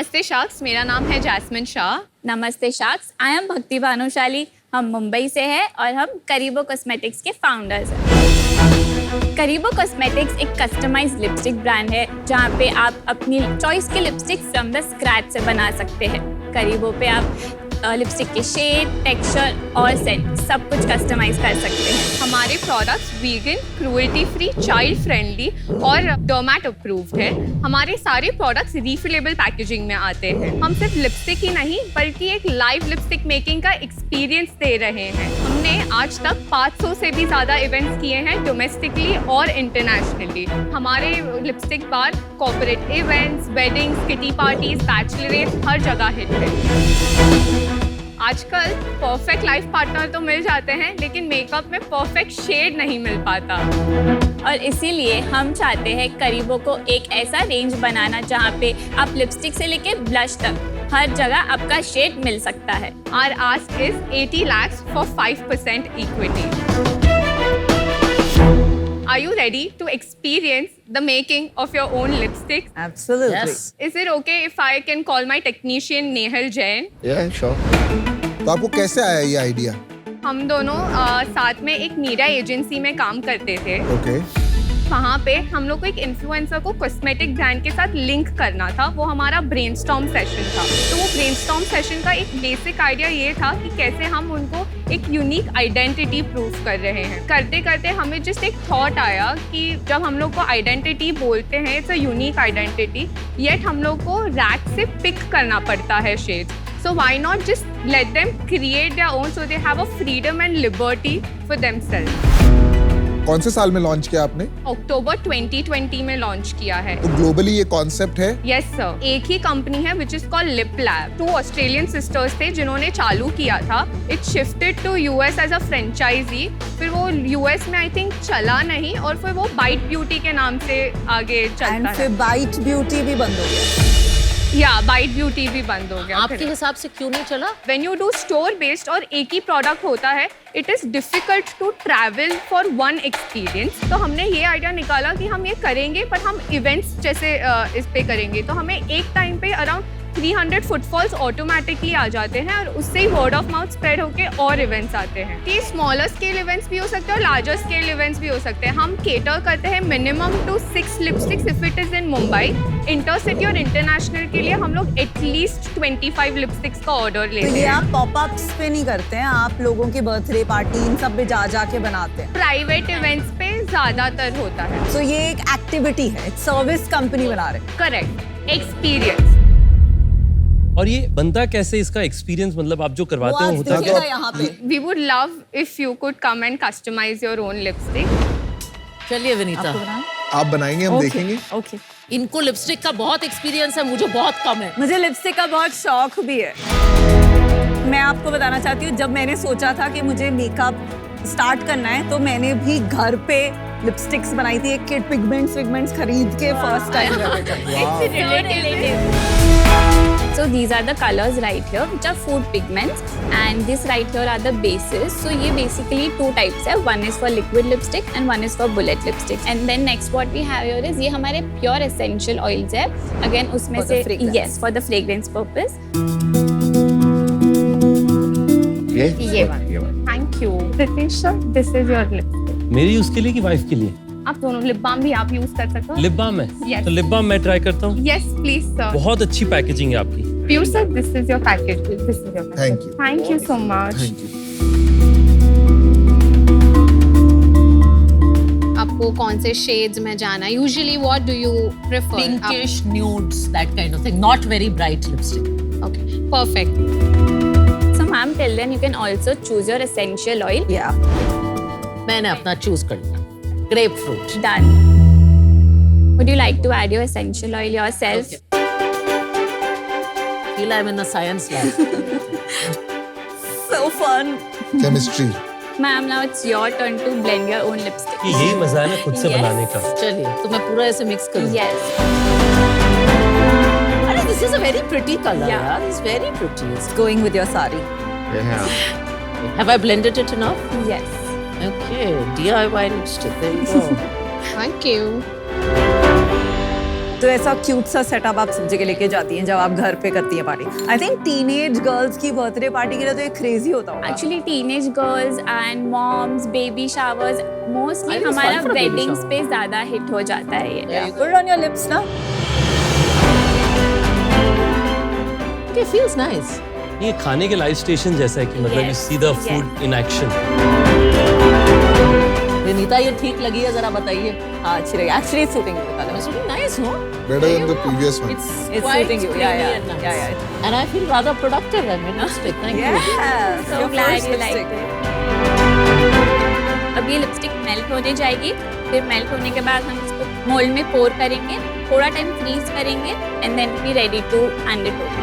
नमस्ते शाख्स, मेरा नाम है जैस्मिन शाह। नमस्ते शाख्स, आई एम भक्ति भानुशाली। हम मुंबई से हैं और हम करीबो कॉस्मेटिक्स के फाउंडर्स हैं। करीबो कॉस्मेटिक्स एक कस्टमाइज्ड लिपस्टिक ब्रांड है जहाँ पे आप अपनी चॉइस के लिपस्टिक फ्रॉम द स्क्रैच से बना सकते हैं। करीबो पे आप लिपस्टिक के शेड, टेक्सचर और सेंट सब कुछ कस्टमाइज कर सकते हैं। हमारे products vegan, cruelty free, child friendly और डर्मेट अप्रूव्ड है। हमारे सारे प्रोडक्ट्स रीफिलेबल पैकेजिंग में आते हैं। हम सिर्फ लिपस्टिक ही नहीं बल्कि एक लाइव लिपस्टिक मेकिंग का एक्सपीरियंस दे रहे हैं। हमने आज तक 500 से भी ज़्यादा इवेंट्स किए हैं डोमेस्टिकली और इंटरनेशनली। हमारे lipstick bar corporate events, weddings, kitty parties, bachelorette हर जगह हिट है। आजकल परफेक्ट लाइफ पार्टनर तो मिल जाते हैं लेकिन मेकअप में परफेक्ट शेड नहीं मिल पाता और इसीलिए हम चाहते हैं करीबो को एक ऐसा रेंज बनाना जहाँ पे आप लिपस्टिक से लेके ब्लश तक हर जगह आपका शेड मिल सकता है। Our ask is 80 lakhs for 5% equity. Are you ready to experience the making of your own lipsticks? Absolutely. Yes. Is it okay if I can call my technician Nehal Jain? Yeah, sure. तो आपको कैसे आया ये idea? हम दोनों साथ में एक मीडिया एजेंसी में काम करते थे। ओके। वहाँ पे हम लोग को एक इन्फ्लुएंसर को कॉस्मेटिक ब्रांड के साथ लिंक करना था। वो हमारा ब्रेनस्टॉर्म सेशन था। तो वो ब्रेनस्टॉर्म सेशन का एक बेसिक आइडिया ये था कि कैसे हम उनको एक यूनिक आइडेंटिटी प्रूव कर रहे हैं। करते करते हमें जस्ट एक थॉट आया कि जब हम लोग को आइडेंटिटी बोलते हैं, it's a unique identity, yet हम लोग को रैक से पिक करना पड़ता है shades. So why not just let them create their own so they have a freedom and liberty for themselves. कौन से साल में लॉन्च किया आपने? अक्टूबर 2020 में लॉन्च किया है। तो ग्लोबली ये कॉन्सेप्ट है? यस सर, एक ही कंपनी है which is called lip lab. 2 Australian sisters थे जिन्होंने चालू किया था। It shifted to US as a franchise. फिर वो यूएस में आई थिंक चला नहीं और फिर वो बाइट ब्यूटी के नाम से आगे चलता एंड है। फिर बाइट ब्यूटी भी बंद हो गया। या बाइट ब्यूटी भी बंद हो गया। आपके हिसाब से क्यों नहीं चला? When you do store based और एक ही प्रोडक्ट होता है, it is difficult to travel for one experience। तो हमने ये आइडिया निकाला कि हम ये करेंगे पर हम इवेंट्स जैसे इस पे करेंगे। तो हमें एक टाइम पे अराउंड 300 फुटफॉल्स ऑटोमेटिकली आ जाते हैं और उससे ही वर्ड ऑफ माउथ स्प्रेड होके और इवेंट्स आते हैं। कि स्मॉलर स्केल इवेंट्स भी हो सकते हैं और लार्जर स्केल इवेंट्स भी हो सकते हैं। हम केटर करते हैं minimum to 6 lipsticks if it is in Mumbai. Intercity और इंटरनेशनल के लिए हम लोग एटलीस्ट 25 लिपस्टिक्स का ऑर्डर तो लेते ये हैं। आप पॉपअप्स पे नहीं करते हैं, आप लोगों की बर्थडे पार्टी इन सब पे जा के बनाते हैं। प्राइवेट इवेंट्स पे ज्यादातर होता है। तो ये एक एक्टिविटी है, एक सर्विस कंपनी बना रहे हैं। Correct, experience. और ये बनता कैसे, इसका एक्सपीरियंस मतलब आप जो करवाते हो होता दिखेगा यहाँ पे। We would love if you could come and customize your own lipstick. चलिए विनीता, आप बनाएंगे, हम देखेंगे। ओके। इनको लिपस्टिक का बहुत एक्सपीरियंस है, मुझे बहुत कम है। मुझे लिपस्टिक का बहुत शौक भी है। मैं आपको बताना चाहती हूँ, जब मैंने सोचा था कि मुझे मेकअप स्टार्ट करना है तो मैंने भी घर पे लिपस्टिक्स बनाई थी। एक किट पिगमेंट्स खरीद के first time. So these are the colors right here, which are food pigments, and this right here are the bases. So ये basically 2 types है. One is for liquid lipstick and one is for bullet lipstick. And then next what we have here is ये हमारे pure essential oils है. Again उसमें For the से fragrance. yes for the fragrance purpose. ये वाला। Thank you. Pritesh sir, this is your lipstick. मेरी उसके लिए कि वाइफ के लिए? आप दोनों लिप बाम भी आप यूज कर सकते हो। लिप बाम है? Yes. तो लिप बाम मैं ट्राई करता हूँ। Yes, please sir. बहुत अच्छी पैकेजिंग है आपकी। Pure sir, this is your package. This is your package. Thank you. Thank you so much. Thank you. आपको कौन से शेड्स में जाना? Usually what do you prefer? Pinkish nudes, that kind of thing, not very bright lipstick. Okay, perfect. So ma'am, till then you can also choose your essential oil. Yeah. मैंने अपना choose कर लिया, grep fruit. Done. Would you like to add your essential oil yourself? Feel I'm in a science lab. So fun. Chemistry. Ma'am, now it's your turn to blend your own lipstick. कि यही मजा है ना खुद से Yes. बनाने का। चलिए, तो मैं पूरा ऐसे मिक्स करूँ। Yes. अरे this is a very pretty color. Yeah. यार, it's very pretty. Going with your sari. Have I blended it enough? Yes. Okay, DIY lipstick. There you go. Thank you. तो ऐसा क्यूट सा setup आप सब जगह लेके जाती हैं जब आप घर पे करती हैं party. I think teenage girls की बर्थडे पार्टी के लिए तो ये क्रेजी होता होगा। Actually teenage girls and moms baby showers mostly I think it's हमारा fun for baby weddings shower. पे ज्यादा हिट हो जाता है ये। Put it on your lips ना। Okay, feels nice. ये खाने के लाइव स्टेशन जैसा है कि मतलब you Yes, see the yes. Food in action. Vinita ये ठीक लगी है, जरा बताइए। हाँ अच्छी लगी। Actually it's suiting you the color. It's really nice, no? Better than the previous one. It's It's quite suiting you. Yeah, creamy yeah, and nice. yeah, yeah. And I feel rather productive and realistic. Thank you. Yes. So your glad first you liked lipstick. it. अब ये lipstick melt होने जाएगी, फिर melt होने के बाद हम इसको मोल्ड में पोर करेंगे, थोड़ा टाइम फ्रीज करेंगे and then be ready to hand it over.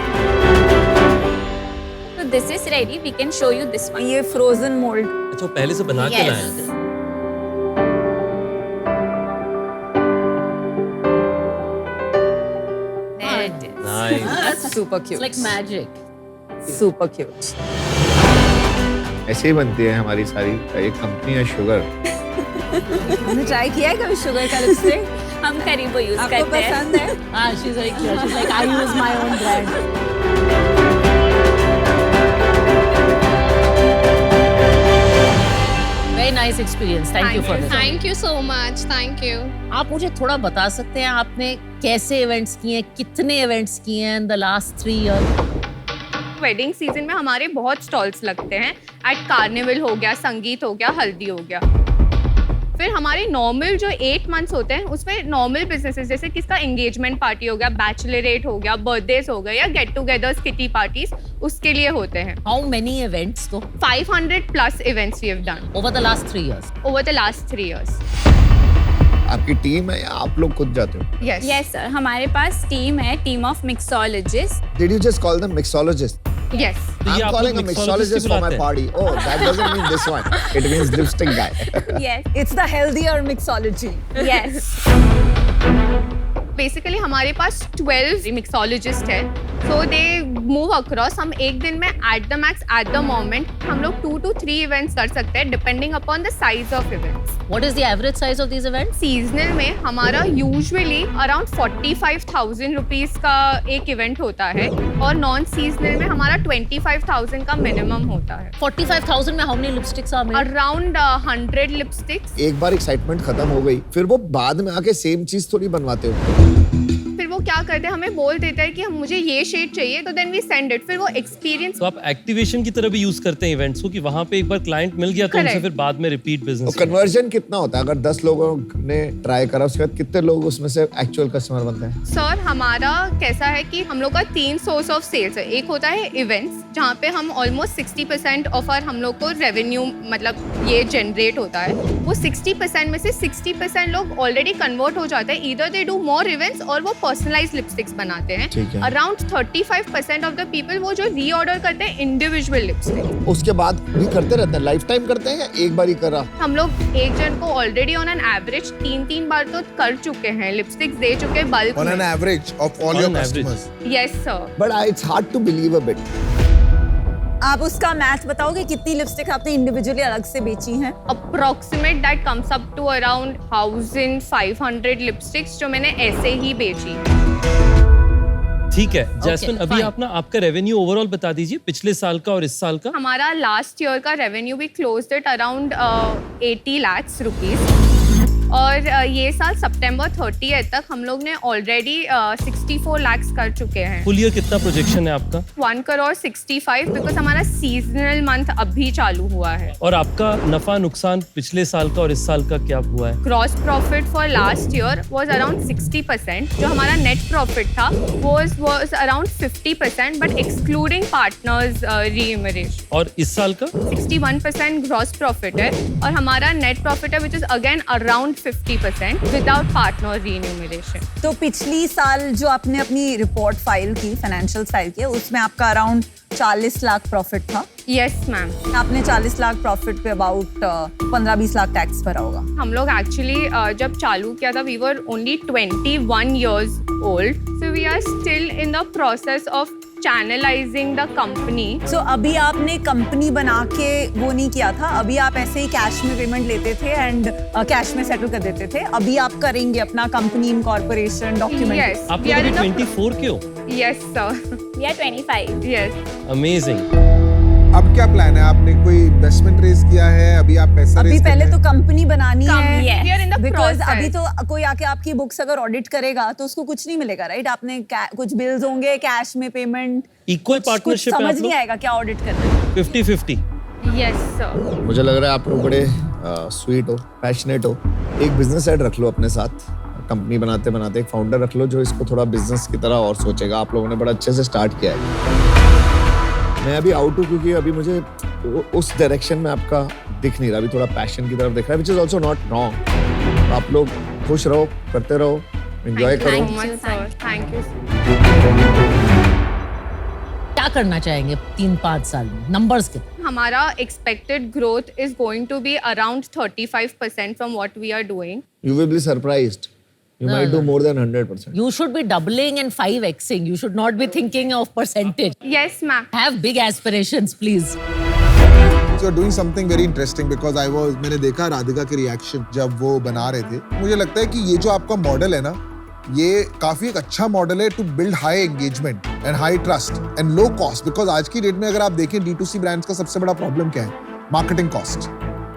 So this is ready. We can show you this one. ये frozen mold। अच्छा वो पहले से बना के Yes. लाए हैं। There it is. Nice. That's super cute. It's like magic. super cute. ऐसे ही बनती है हमारी सारी एक कंपनी है शुगर। हमने ट्राई किया है कभी शुगर का लिपस्टिक? हम करीबो यूज आपको करते हैं। पसंद है? Ah, she's very clear. She's like, I use my own brand. Very nice experience. Thank you for this. Thank you so much. Thank you. आप मुझे थोड़ा बता सकते हैं आपने कैसे इवेंट्स किए हैं, कितने इवेंट्स किए हैं in the last 3 year? Wedding season में हमारे बहुत स्टॉल्स लगते हैं। एट कार्निवल हो गया, संगीत हो गया, हल्दी हो गया। फिर हमारे नॉर्मल जो 8 मंथ्स होते हैं उसमें नॉर्मल बिजनेसेस जैसे किसका एंगेजमेंट पार्टी हो गया, बैचलरेट हो गया, बर्थडेज हो गए या गेट टुगेदर्स, किटी पार्टीज, उसके लिए होते हैं। How many events तो 500 plus events we have done over the last 3 years? over the last 3 years. आपकी टीम है या आप लोग खुद जाते हो? Yes. यस सर, हमारे पास टीम है, team of mixologist. Did you just call them mixologist? Yes. तो ये I'm आप calling लोग a mixologist mixologist for my बुलाते हैं? party. Oh, that doesn't mean this one. It means lipstick guy. Yes It's the healthier mixology. Yes. Basically हमारे पास 12 mixologist है, सो they move across. हम एक दिन में at the max at the moment हम लोग 2 to 3 इवेंट्स कर सकते हैं depending upon the size of events. What is the average size of these events? Seasonal में हमारा यूजुअली अराउंड 45,000 रुपीज का एक इवेंट होता है और नॉन सीजनल में हमारा 25,000 का मिनिमम होता है। 45,000 में how many lipsticks are made? Around 100 lipsticks. एक बार एक्साइटमेंट खत्म हो गई, फिर वो बाद में आके सेम चीज थोड़ी बनवाते हो। फिर वो क्या करते हैं, हमें बोल देता है कि हम मुझे ये शेड चाहिए, तो देन वी सेंड इट। फिर वो एक्सपीरियंस तो आप एक्टिवेशन की तरह भी यूज करते हैं इवेंट्स को कि वहां पे एक बार क्लाइंट मिल गया तो उनसे Correct. फिर बाद में रिपीट तो बिजनेस। कन्वर्जन कितना होता है? अगर 10 लोगों ने ट्राई करा उसके बाद कितने लोग उसमें से एक्चुअल कस्टमर बनते हैं? सर हमारा कैसा है कि हम लोग का 3 सोर्स ऑफ सेल्स है। एक होता है इवेंट्स जहाँ पे हम ऑलमोस्ट 60% ऑफ आर हम लोग को रेवेन्यू मतलब ये जनरेट होता है। वो 60% में से 60% लोग ऑलरेडी कन्वर्ट हो जाते हैं, either they do more events और वो पर्सनलाइज लिपस्टिक्स बनाते हैं। ठीक है। अराउंड 35% ऑफ द पीपल वो जो रीऑर्डर करते हैं इंडिविजुअल लिपस्टिक। उसके बाद भी करते रहते हैं, लाइफ टाइम करते हैं या एक बार ही करा? हम लोग एक जन को ऑलरेडी ऑन एन एवरेज 3 बार तो कर चुके हैं, लिपस्टिक्स दे चुके हैं बल्क On an में। average of all On your an average. customers. Yes sir. But it's hard to believe a bit. आप उसका मैथ बताओगे कितनी लिपस्टिक आपने इंडिविजुअली अलग से बेची हैं? Approximate that comes up to around 1500 lipsticks जो मैंने ऐसे ही बेची। ठीक है जैस्मिन, अभी fine. आप ना आपका रेवेन्यू ओवरऑल बता दीजिए पिछले साल का और इस साल का। हमारा लास्ट ईयर का रेवेन्यू भी closed at around 80 lakhs rupees और ये साल सितंबर 30 तक हम लोग ने ऑलरेडी 64 lakhs कर चुके हैं। फुल ईयर कितना प्रोजेक्शन है आपका? 1,65 बिकॉज हमारा सीजनल मंथ अभी चालू हुआ है। और आपका नफा नुकसान पिछले साल का और इस साल का क्या हुआ है? Gross profit for last year was around 60%। जो हमारा नेट प्रॉफिट था was around 50%, but excluding partners remuneration. और इस साल का? 61% ग्रॉस प्रॉफिट है और हमारा नेट प्रॉफिट है which is again around 50% without partner remuneration. तो पिछली साल जो आपने अपनी रिपोर्ट फाइल की, फाइनेंशियल फाइल की, उसमें आपका अराउंड 40 लाख प्रॉफिट था। Yes ma'am. आपने 40 लाख प्रॉफिट पे अबाउट 15-20 लाख टैक्स भरा होगा। हम लोग एक्चुअली जब चालू किया था we were only 21 years old, so we are still in the process of channelizing the company. So अभी आपने कंपनी बना के वो नहीं किया था, अभी आप ऐसे ही कैश में पेमेंट लेते थे एंड कैश में सेटल कर देते थे. अभी आप करेंगे अपना कंपनी इनकॉर्पोरेशन डॉक्यूमेंट. Yes, आप we are लोग in अभी the 24 के हो? Yes, sir. We are 25. Yes. Amazing. अब क्या प्लान है? आपने कोई इन्वेस्टमेंट रेज किया है? अभी आप पैसा अभी रेज पहले तो कंपनी बनानी Yes. है. We are in the because process. अभी तो कोई आके आपकी बुक्स अगर ऑडिट करेगा तो उसको कुछ नहीं मिलेगा, राइट? आपने कुछ बिल्स होंगे, कैश में पेमेंट, Equal कुछ partnership है समझ आप नहीं लोग? आएगा क्या ऑडिट करना है. 50-50. Yes, sir. मुझे लग रहा है आप लोग बड़े स्वीट हो, पैशनेट हो. एक बिजनेस हेड रख लो अपने साथ. कंपनी बनाते बनाते एक फाउंडर रख लो जो इसको थोड़ा बिजनेस की तरह और सोचेगा. आप लोगों ने बड़ा अच्छे से स्टार्ट किया है. मैं अभी आउट हूँ क्योंकि अभी मुझे उस डायरेक्शन में आपका दिख नहीं रहा. अभी थोड़ा पैशन की तरफ दिख रहा है, which is also not wrong. आप लोग खुश रहो, करते रहो, एंजॉय Thank you करो. so much, sir. Thank you. क्या करना चाहेंगे 3-5 साल में? नंबर्स कितने? हमारा expected growth is going to be around 35% from what we are doing. You will be surprised. You might do more than 100%. You should be doubling and 5xing. You should not be thinking of percentage. Yes, ma'am. Have big aspirations, please. you're doing something very interesting because मैंने देखा राधिका के reaction जब वो बना रहे थे. मुझे लगता है कि ये जो आपका मॉडल है ना, ये काफी एक अच्छा मॉडल है to build high engagement and high trust and low cost. Because आज की डेट में अगर आप देखें D2C ब्रांड्स का सबसे बड़ा प्रॉब्लम क्या है? Marketing cost.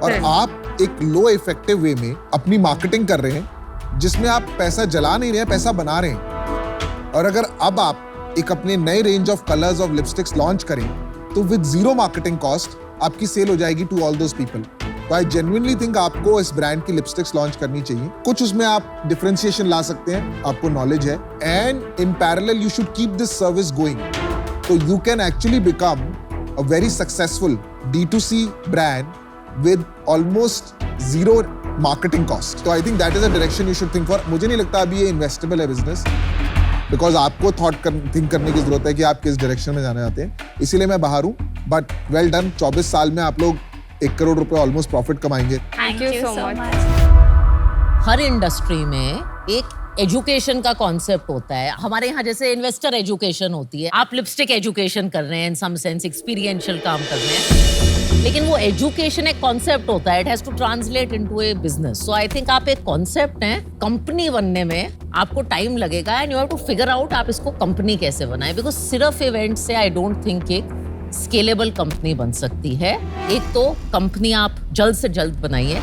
और आप एक लो इफेक्टिव वे में अपनी मार्केटिंग कर रहे हैं जिसमें आप पैसा जला नहीं रहे हैं, पैसा बना रहे हैं. और अगर अब आप एक अपने नए range of colours of lipsticks launch करें तो विद जीरो मार्केटिंग कॉस्ट आपकी सेल हो जाएगी टू ऑल दोस पीपल. तो आई जेन्युइनली थिंक आपको इस ब्रांड की लिपस्टिक्स लॉन्च करनी चाहिए. कुछ उसमें आप डिफरेंशिएशन ला सकते हैं, आपको नॉलेज है, and in parallel you should keep this service going. तो you can actually become a very successful D2C brand with almost zero marketing cost. तो I think that is a direction you should think for. मुझे नहीं लगता अभी ये investable है business, because आपको think करने की जरूरत है कि आप किस डायरेक्शन में जाना चाहते हैं. इसीलिए मैं बाहर हूँ, बट वेल डन. 24 साल में आप लोग 1 करोड़ रुपए ऑलमोस्ट प्रॉफिट कमाएंगे. Thank you so much. Her industry में एक एजुकेशन का कॉन्सेप्ट होता है. हमारे यहाँ जैसे इन्वेस्टर एजुकेशन होती है, आप लिपस्टिक एजुकेशन कर रहे हैं, इन सम सेंस एक्सपीरियंशियल काम कर रहे हैं. लेकिन वो एजुकेशन एक कॉन्सेप्ट होता है, it has to translate into a business. So I think आप एक कॉन्सेप्ट हैं, कंपनी बनने में आपको टाइम लगेगा and you have to figure out आप इसको कंपनी कैसे बनाएं. बिकॉज सिर्फ इवेंट से आई डोंट थिंक एक स्केलेबल कंपनी बन सकती है. एक तो कंपनी आप जल्द से जल्द बनाइए.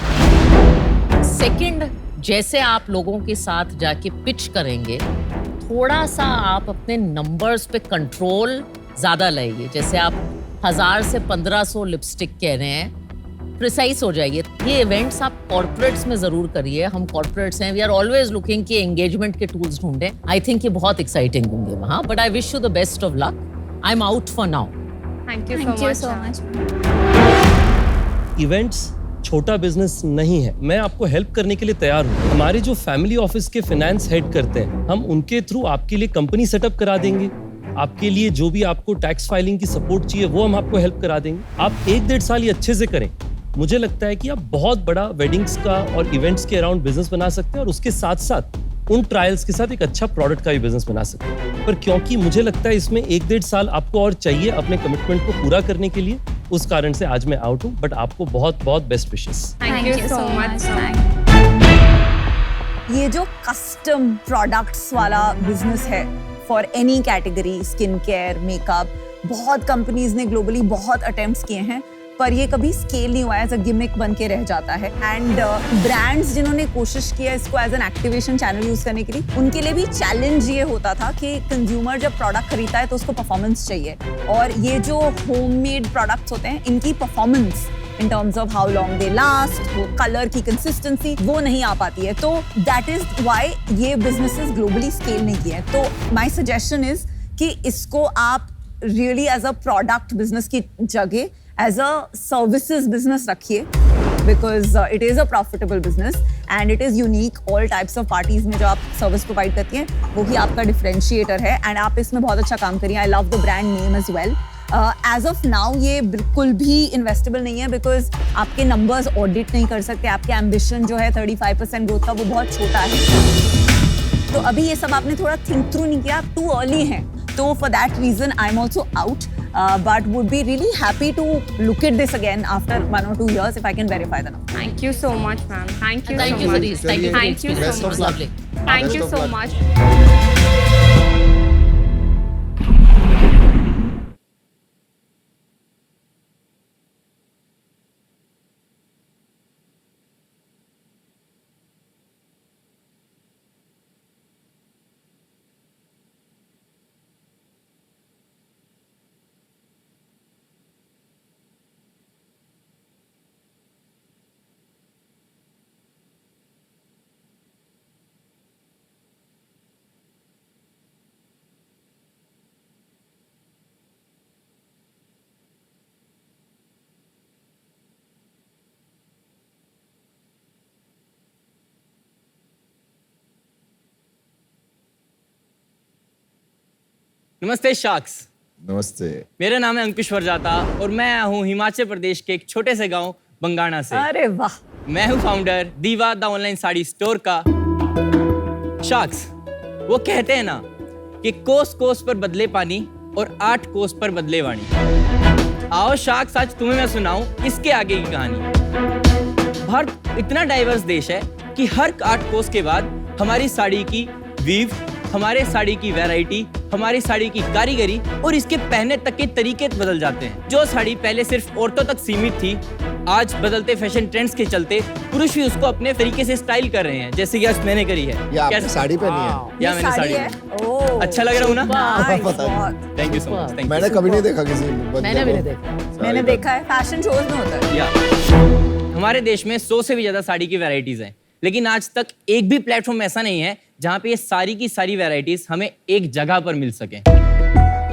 सेकंड, जैसे आप लोगों के साथ जाके पिच करेंगे, थोड़ा सा आप अपने नंबर्स पे कंट्रोल ज्यादा लाइए. जैसे आप 1000 से 1500 लिपस्टिक कह रहे हैं, प्रिसाइज हो जाइए. ये इवेंट्स आप कॉर्पोरेट्स में जरूर करिए. हम कॉर्पोरेट्स हैं, वी आर ऑलवेज लुकिंग कि एंगेजमेंट के टूल्स ढूंढें. आई थिंक ये बहुत एक्साइटिंग होंगे वहाँ. But I wish you the best of luck. I am out for now. Thank you Thank you so so much. Events छोटा business नहीं है. मैं आपको हेल्प करने के लिए तैयार हूँ. हमारे जो फैमिली ऑफिस के फाइनेंस हेड करते हैं, हम उनके थ्रू आपके लिए कंपनी सेटअप करा देंगे. आपके लिए जो भी आपको टैक्स फाइलिंग की सपोर्ट चाहिए वो हम आपको हेल्प करा देंगे. आप 1-1.5 साल ये अच्छे से करें. मुझे लगता है कि आप बहुत बड़ा वेडिंग्स का और इवेंट्स के अराउंड बिजनेस बना सकते हैं और उसके साथ साथ उन ट्रायल्स के साथ एक अच्छा प्रोडक्ट का भी बिजनेस बना सकते हैं. पर क्योंकि मुझे लगता है इसमें 1-1.5 साल आपको और चाहिए अपने कमिटमेंट को पूरा करने के लिए, उस कारण से आज मैं आउट हूँ. बट आपको बहुत बहुत best wishes. Thank you so much. ये जो कस्टम प्रोडक्ट्स वाला बिजनेस है for any category, skin care, makeup, बहुत कंपनीज ने ग्लोबली बहुत अटेम्प्ट्स किए हैं, पर ये कभी स्केल नहीं हुआ है, एज अ गिमिक बन के रह जाता है. एंड ब्रांड्स जिन्होंने कोशिश किया इसको as an activation channel use करने के लिए, उनके लिए भी चैलेंज ये होता था कि कंज्यूमर जब प्रोडक्ट खरीदता है तो उसको परफॉर्मेंस चाहिए. और ये जो होममेड प्रोडक्ट्स होते हैं, इनकी performance in terms of how long they last, वो कलर की कंसिस्टेंसी वो नहीं आ पाती है. तो दैट इज व्हाई ये बिजनेसेस ग्लोबली स्केल नहीं किए हैं. तो माय सजेशन इज कि इसको आप really as a product business की जगह एज अ सर्विसेज बिजनेस रखिए, because it is a profitable business and it is unique. All types of parties में जो आप सर्विस प्रोवाइड करती हैं वो ही आपका डिफरेंशिएटर है एंड आप इसमें बहुत अच्छा काम करिए. I love the brand name as well. As of now ये बिल्कुल भी इन्वेस्टेबल नहीं है, बिकॉज आपके नंबर्स ऑडिट नहीं कर सकते. आपके एम्बिशन जो है 35% ग्रोथ का, वो बहुत छोटा है. तो अभी ये सब आपने थोड़ा थिंक थ्रू नहीं किया, आप टू अर्ली हैं. So for that reason, I'm also out, but would be really happy to look at this again after 1 or 2 years if I can verify the number. Thank you so much, ma'am. Thank you Thank so you, much. Zariz. Thank you. for the Thank you so experience. much. It was lovely. Thank you Best of so luck. much. नमस्ते sharks. नमस्ते। मेरा नाम है अंकुश वरजाता और मैं आया हूँ हिमाचल प्रदेश के एक छोटे से गांव बंगाणा से। अरे वाह। मैं हूँ फाउंडर दीवा द ऑनलाइन साड़ी स्टोर का। शार्क्स, वो कहते हैं ना कि कोस कोस पर बदले पानी और 8 कोस पर बदले वाणी। आओ शार्क्स, आज तुम्हें मैं सुनाऊं इसके आगे की कहानी। भारत इतना डाइवर्स देश है कि हर 8 कोस के बाद हमारी साड़ी की वीव, हमारे साड़ी की वैरायटी, हमारी साड़ी की कारीगरी और इसके पहनने तक के तरीके बदल जाते हैं। जो साड़ी पहले सिर्फ औरतों तक सीमित थी, आज बदलते फैशन ट्रेंड्स के चलते पुरुष भी उसको अपने तरीके से स्टाइल कर रहे हैं, जैसे कि आज मैंने करी है। ये आपने साड़ी पहनी है? या मैंने साड़ी है? ओह, अच्छा लग रहा हूँ ना? nice, पता नहीं। बहुत। Thank you so much. मैंने कभी नहीं देखा किसी मैंने भी नहीं देखा। मैंने देखा है, फैशन शोज में होता है। या हमारे देश में 100 से भी ज्यादा साड़ी की वैरायटीज हैं, लेकिन आज तक एक भी प्लेटफॉर्म ऐसा नहीं है जहां पे ये सारी की सारी वैरायटीज हमें एक जगह पर मिल सके।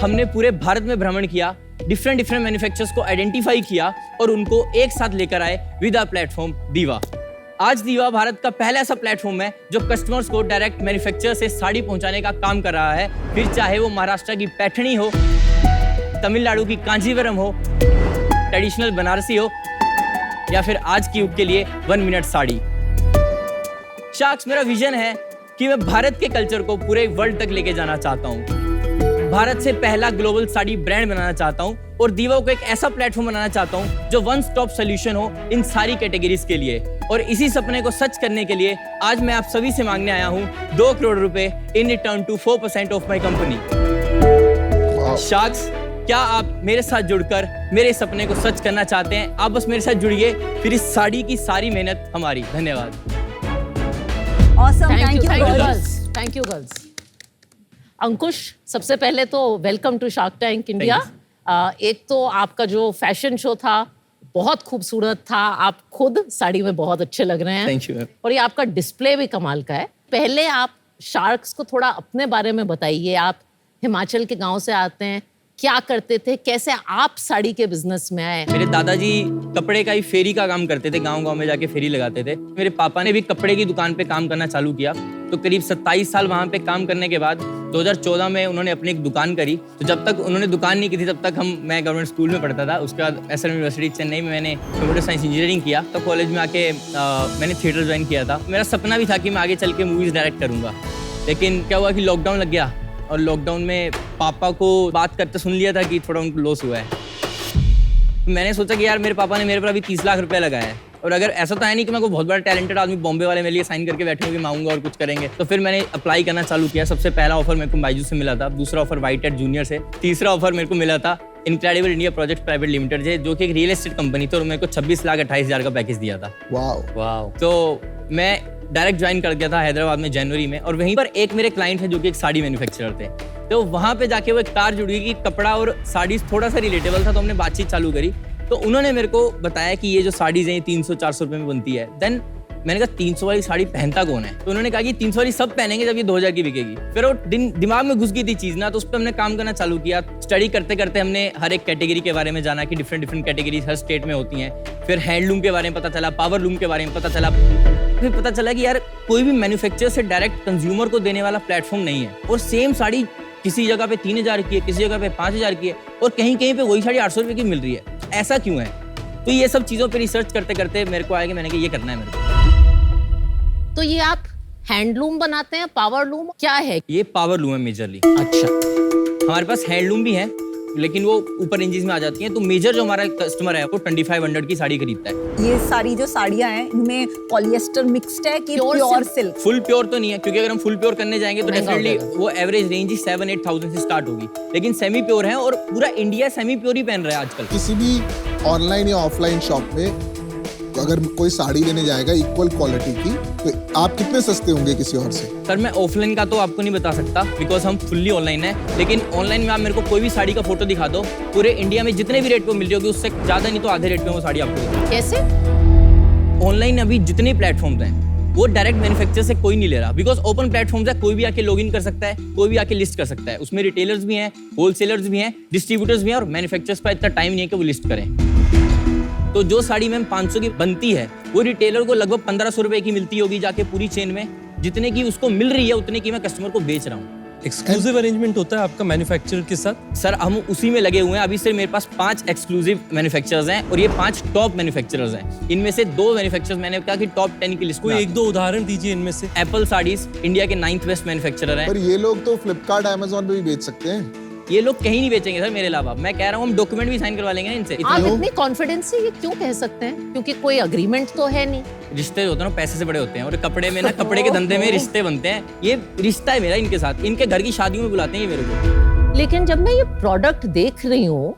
हमने पूरे भारत में भ्रमण किया, डिफरेंट मैन्युफैक्चरर्स को आइडेंटिफाई किया और उनको एक साथ लेकर आए विद आवर प्लेटफॉर्म दीवा। आज दीवा भारत का पहला ऐसा प्लेटफॉर्म है जो कस्टमर्स को डायरेक्ट मैन्युफैक्चरर से साड़ी पहुंचाने का काम कर रहा है, फिर चाहे वो महाराष्ट्र की पैठणी हो, तमिलनाडु की कांजीवरम हो, ट्रेडिशनल बनारसी हो या फिर आज की युग के लिए 1 मिनट साड़ी। शार्क्स, मेरा विजन है कि मैं भारत के कल्चर को पूरे वर्ल्ड तक लेके जाना चाहता हूँ। भारत से पहला ग्लोबल साड़ी ब्रांड बनाना चाहता हूँ और दीवा को एक ऐसा प्लेटफॉर्म बनाना चाहता हूँ जो वन स्टॉप सोल्यूशन हो इन सारी कैटेगरीज के लिए। और इसी सपने को सच करने के लिए आज मैं आप सभी से मांगने आया हूँ 2 करोड़ रुपए in return to 4% of my company. Sharks, क्या आप मेरे साथ जुड़कर मेरे सपने को सच करना चाहते हैं? आप बस मेरे साथ जुड़िए, फिर इस साड़ी की सारी मेहनत हमारी। धन्यवाद। Awesome, Thank thank you, you girls. girls. Thank you, girls. अंकुश, सबसे पहले तो welcome to Shark Tank India. एक तो आपका जो फैशन शो था बहुत खूबसूरत था, आप खुद साड़ी में बहुत अच्छे लग रहे हैं। Thank you. और ये आपका डिस्प्ले भी कमाल का है। पहले आप शार्क्स को थोड़ा अपने बारे में बताइए। आप हिमाचल के गांव से आते हैं, क्या करते थे, कैसे आप साड़ी के बिजनेस में आए? मेरे दादाजी कपड़े का ही फेरी का काम करते थे, गांव-गांव में जाके फेरी लगाते थे। मेरे पापा ने भी कपड़े की दुकान पे काम करना चालू किया, तो करीब 27 साल वहाँ पे काम करने के बाद 2014 में उन्होंने अपनी एक दुकान करी। तो जब तक उन्होंने दुकान नहीं की थी तब तक मैं गवर्नमेंट स्कूल में पढ़ता था। उसके बाद एसएम यूनिवर्सिटी चेन्नई में मैंने कंप्यूटर साइंस इंजीनियरिंग किया। तो कॉलेज में आके मैंने थिएटर ज्वाइन किया था। मेरा सपना भी था कि मैं आगे चल के मूवीज़ डायरेक्ट करूँगा, लेकिन क्या हुआ कि लॉकडाउन लग गया और लॉकडाउन में पापा को बात करते सुन लिया था कि थोड़ा उनको लॉस हुआ है। मैंने सोचा कि यार मेरे पापा ने मेरे पर अभी 30 लाख रुपए लगाए हैं और अगर ऐसा तो है नहीं कि मैं कोई बहुत बड़ा टैलेंटेड आदमी बॉम्बे वाले मेरे लिए साइन करके बैठे होंगे, मांगूंगा और कुछ करेंगे। तो फिर मैंने अप्लाई करना चालू किया। सबसे पहला ऑफर मेरे को बायजू से मिला था, दूसरा ऑफर वाइट एट जूनियर से, तीसरा ऑफर मेरे को मिला था incredible India project private limited से, जो कि एक रियल एस्टेट कंपनी थी और मेरे को 26,28,000 का पैकेज दिया था। वाओ। तो मैं डायरेक्ट ज्वाइन कर गया था हैदराबाद में जनवरी में, और वहीं पर एक मेरे क्लाइंट है जो कि एक साड़ी मैन्युफैक्चरर थे। तो वहाँ पे जाके वो एक तार जुड़ गई कि कपड़ा और साड़ी थोड़ा सा रिलेटेबल था, तो हमने बातचीत चालू करी। तो उन्होंने मेरे को बताया कि ये जो साड़ीज हैं 300-400 रुपए में बनती है। देन मैंने कहा 300 वाली साड़ी पहनता कौन है? तो उन्होंने कहा कि 300 वाली सब पहनेंगे जब ये 2000 की बिकेगी। फिर वो दिमाग में घुस गई थी चीज़ ना, तो उस पर हमने काम करना चालू किया। स्टडी करते करते हमने हर एक कैटेगरी के बारे में जाना कि डिफरेंट कैटेगरीज हर स्टेट में होती हैं। फिर हैंडलूम के बारे में पता चला, पावर लूम के बारे में पता चला। फिर पता चला कि यार कोई भी मैन्युफैक्चरर से डायरेक्ट कंज्यूमर को देने वाला प्लेटफॉर्म नहीं है, और सेम साड़ी किसी जगह पे 3000 की है, किसी जगह पे 5000 की है, और कहीं कहीं पे वही साड़ी 800 रुपए की मिल रही है। ऐसा क्यों है? तो ये सब चीज़ों पे रिसर्च करते करते मेरे को आया कि मैंने कहा ये करना है मेरे को। तो ये आप हैंडलूम बनाते हैं, पावर लूम क्या है? ये पावर लूम है मेजरली। अच्छा, हमारे पास हैंडलूम भी है, लेकिन वो ऊपर रेंजेस में आ जाती हैं। तो मेजर जो हमारा कस्टमर है वो 2500 की साड़ी खरीदता है। ये सारी जो साड़ियाँ हैं इनमें पॉलिएस्टर मिक्स्ड है कि प्योर सिल्क? फुल प्योर तो नहीं है, क्योंकि अगर हम फुल प्योर करने जाएंगे तो डेफिनेटली वो एवरेज रेंज ही 7-8,000 से स्टार्ट होगी, लेकिन सेमी प्योर है और पूरा इंडिया सेमी प्योर ही पहन रहा है आजकल। किसी भी ऑनलाइन या ऑफलाइन शॉप में अगर कोई साड़ी लेने जाएगा इक्वल क्वालिटी की, तो आप कितने सस्ते होंगे किसी और से? सर मैं ऑफलाइन का तो आपको नहीं बता सकता, बिकॉज हम फुल्ली ऑनलाइन है, लेकिन ऑनलाइन में आप मेरे को कोई भी साड़ी का फोटो दिखा दो, पूरे इंडिया में जितने भी रेट पे मिल रही होगी उससे ज्यादा नहीं तो आधे रेट पे वो साड़ी आपको देगी। कैसे? ऑनलाइन अभी जितने प्लेटफॉर्म्स हैं वो डायरेक्ट मैन्युफैक्चर से कोई नहीं ले रहा, बिकॉज ओपन प्लेटफॉर्म्स है, कोई भी आके लॉगिन कर सकता है, कोई भी आके लिस्ट कर सकता है। उसमें रिटेलर्स भी हैं, होलसेलर्स भी हैं, डिस्ट्रीब्यूटर्स भी हैं, और मैन्युफैक्चरर्स का इतना टाइम नहीं है कि वो लिस्ट करें। तो जो साड़ी मैम 500 की बनती है वो रिटेलर को लगभग 1500 रुपए की मिलती होगी जाके पूरी चेन में। जितने की उसको मिल रही है उतने की मैं कस्टमर को बेच रहा हूँ। एक्सक्लूसिव अरेंजमेंट होता है आपका मैन्युफैक्चरर के साथ? सर हम उसी में लगे हुए हैं। अभी सिर्फ मेरे पास 5 एक्सक्लूसिव मैन्युफैक्चरर्स हैं और ये 5 टॉप मैन्युफैक्चरर्स हैं। इनमें से 2 मैन्युफैक्चरर्स मैंने कहा कि टॉप 10 की लिस्ट कोई 1-2 उदाहरण दीजिए इनमें से। एप्पल साड़ीज इंडिया के 9th बेस्ट मैन्युफैक्चरर हैं। पर ये लोग तो फ्लिपकार्ट, अमेजोन पे भी बेच सकते हैं। ये लोग कहीं नहीं बेचेंगे सर मेरे अलावा। मैं कह रहा हूँ हम डॉक्यूमेंट भी साइन करवा लेंगे ना इनसे। आप इतनी कॉन्फिडेंस से ये क्यों कह सकते हैं? क्योंकि कोई अग्रीमेंट तो है नहीं। रिश्ते होते हैं ना पैसे से बड़े होते हैं, और कपड़े में ना कपड़े के धंधे में रिश्ते बनते हैं। ये रिश्ता है मेरा इनके साथ। इनके घर की शादियों में बुलाते हैं ये मेरे को। लेकिन जब मैं ये प्रोडक्ट देख रही हूँ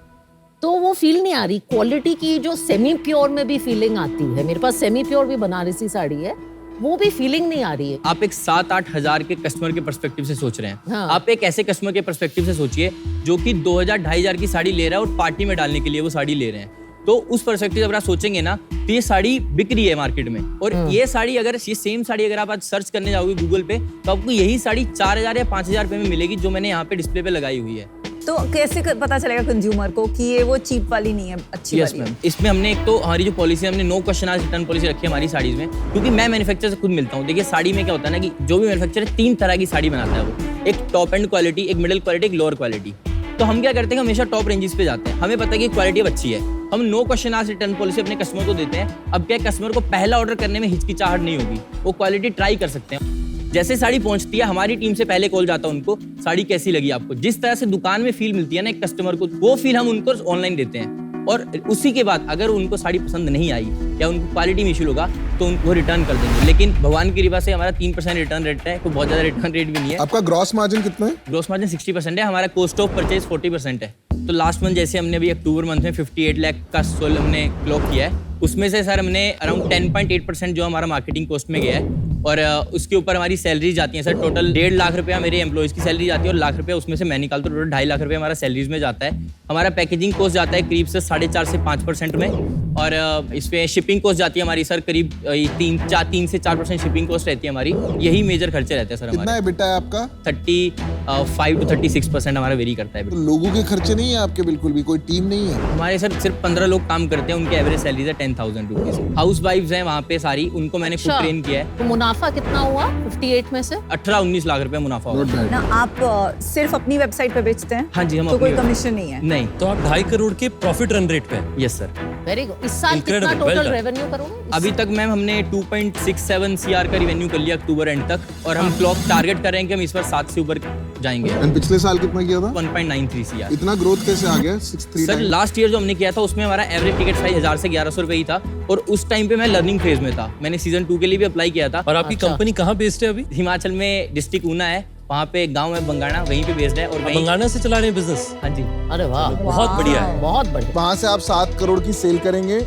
तो वो फील नहीं आ रही क्वालिटी की, जो सेमी प्योर में भी फीलिंग आती है। मेरे पास सेमी प्योर भी बनारसी साड़ी है, वो भी फीलिंग नहीं आ रही है। आप एक 7-8 हजार के कस्टमर के पर्सपेक्टिव से सोच रहे हैं। हाँ। आप एक ऐसे कस्टमर के पर्सपेक्टिव से सोचिए जो कि 2000-2500 की साड़ी ले रहा है और पार्टी में डालने के लिए वो साड़ी ले रहे हैं। तो उस पर्सपेक्टिव से अगर आप सोचेंगे ना तो ये साड़ी बिक रही है मार्केट में, और ये साड़ी अगर ये सेम साड़ी अगर आप आज सर्च करने जाओगे गूगल पे तो आपको यही साड़ी 4000 या 5000 रुपए में मिलेगी जो मैंने यहाँ पे डिस्प्ले पे लगाई हुई है। तो कैसे पता चलेगा कंज्यूमर को कि ये वो चीप वाली नहीं है, अच्छी यस वाली है? मैम, इसमें हमने एक तो हमारी जो पॉलिसी है, हमने no question asked return policy रखी है हमारी साड़ीज में, क्योंकि मैं मैन्युफैक्चरर से खुद मिलता हूँ। देखिए साड़ी में क्या होता है ना कि जो भी मैन्युफैक्चरर 3 तरह की साड़ी बनाता है वो, एक टॉप एंड क्वालिटी, एक मिडिल क्वालिटी, एक लोअर क्वालिटी। तो हम क्या करते हैं, हमेशा टॉप रेंजेस पे जाते हैं। हमें पता है कि क्वालिटी अच्छी है, हम no question asked return policy अपने कस्टमर को देते हैं। अब क्या कस्टमर को पहला ऑर्डर करने में हिचकिचाहट नहीं होगी, वो क्वालिटी ट्राई कर सकते हैं। जैसे साड़ी पहुंचती है हमारी टीम से पहले कॉल जाता है उनको, साड़ी कैसी लगी आपको। जिस तरह से दुकान में फील मिलती है ना एक कस्टमर को, वो फील हम उनको ऑनलाइन देते हैं। और उसी के बाद अगर उनको साड़ी पसंद नहीं आई या उनको क्वालिटी में इशू होगा तो उनको रिटर्न कर देंगे। लेकिन भगवान की कृपा से हमारा 3% रिटर्न रेट है, कोई बहुत ज्यादा रिटर्न रेट भी नहीं है। आपका ग्रॉस मार्जिन कितना है? ग्रॉस मार्जिन 60% है, हमारा कॉस्ट ऑफ परचेज 40% है। तो लास्ट मंथ जैसे हमने अभी अक्टूबर मंथ में 58 लाख का सोल हमने क्लॉक किया है, उसमें से सर हमने अराउंड 10.8% जो हमारा मार्केटिंग कॉस्ट में गया है, और उसके ऊपर हमारी सैलरी जाती है सर। टोटल 1.5 लाख रुपया मेरे एम्प्लॉइज की सैलरी जाती है, और लाख रुपया उसमें से मैं निकालता हूँ। टोटल 2.5 लाख रुपया हमारा सैलरीज में जाता है। हमारा पैकेजिंग कॉस्ट जाता है करीब से 4.5 से 5% में, और इस पे शिपिंग कॉस्ट जाती है हमारी सर करीब 3 से 4% शिपिंग कॉस्ट रहती है हमारी। यही मेजर खर्चे रहते हैं सर कितना हमारे। है बेटा है आपका? 35 to 36% हमारा वेरी करता है। तो लोगों के खर्चे नहीं है आपके बिल्कुल भी? कोई टीम नहीं है? हमारे सर सिर्फ 15 लोग काम करते हैं, उनके एवरेज सैलरीज है 10,000 रुपीज। हाउस वाइफ्स हैं वहाँ पे सारी, उनको मैंने खुद अच्छा। ट्रेन किया है। तो मुनाफा कितना हुआ 58 में से? 18-19 लाख रुपए मुनाफा Not होगा। bad. ना आप सिर्फ अपनी वेबसाइट पे बेचते हैं? हाँ जी, हम तो कोई अपनी- कमीशन नहीं है? नहीं। तो आप 2.5 करोड़ के प्रॉफिट रन रेट पे हैं। Yes sir. Very good. इस साल कितना Incredible, well total done. Revenue करोगे? अभी तक मैम हमने 2.67 CR का रिवेन्यू कर लिया अक्टूबर एंड तक, और हम क्लॉक टारगेट कर रहे हैं कि हम इस बार 7 से ऊपर जाएंगे। एंड पिछले साल कितना किया था? 1.93 CR। इतना ग्रोथ कैसे आ गया? 63 सर लास्ट ईयर जो हमने किया था उसमें हमारा एवरेज टिकट साइज 1000 से 1100 रुपए ही था, और उस टाइम पे मैं लर्निंग फेज में था। मैंने सीजन 2 के लिए भी अप्लाई किया था। और आपकी अच्छा। कंपनी कहाँ बेस्ड है अभी? हिमाचल में डिस्ट्रिक्ट ऊना है, वहाँ पे एक गाँव है बंगाणा, वहीं पे बेस्ड है। और वहीं बंगाना से चला रहे हैं बिजनेस? हाँ जी। अरे वाह, बहुत बढ़िया है। बहुत बढ़िया। वहां से आप 7 करोड़ की सेल करेंगे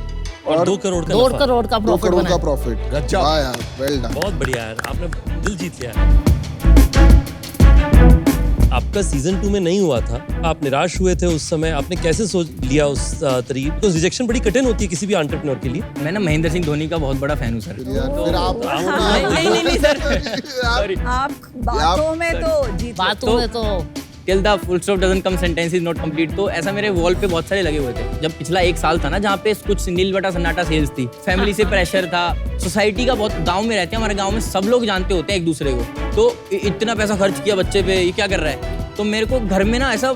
और 2 करोड़ का 2 नफा। करोड़ का 2 प्रॉफिट करोड़ का बना। प्रॉफिट। गजब। वाह यार, वेल डन। बहुत बढ़िया यार, आपने दिल जीत लिया। आपका सीजन 2 में नहीं हुआ था, आप निराश हुए थे उस समय, आपने कैसे सोच लिया उस तरीके? तो रिजेक्शन बड़ी कठिन होती है किसी भी एंटरप्रेन्योर के लिए। मैं ना महेंद्र सिंह धोनी का बहुत बड़ा फैन हूँ सर। फिर आप नहीं सर, सॉरी। आप बातों में तो जीत बातों में तो till the full stop doesn't come sentence is not complete. तो ऐसा मेरे वॉल पे बहुत सारे लगे हुए थे। जब पिछला 1 साल था ना जहाँ पे कुछ नील बटा सन्नाटा सेल्स थी, फैमिली से प्रेशर था, सोसाइटी का बहुत, गांव में रहते हैं, हमारे गांव में सब लोग जानते होते हैं एक दूसरे को, तो इतना पैसा खर्च किया बच्चे पे, ये क्या कर रहा है। तो मेरे को घर में ना ऐसा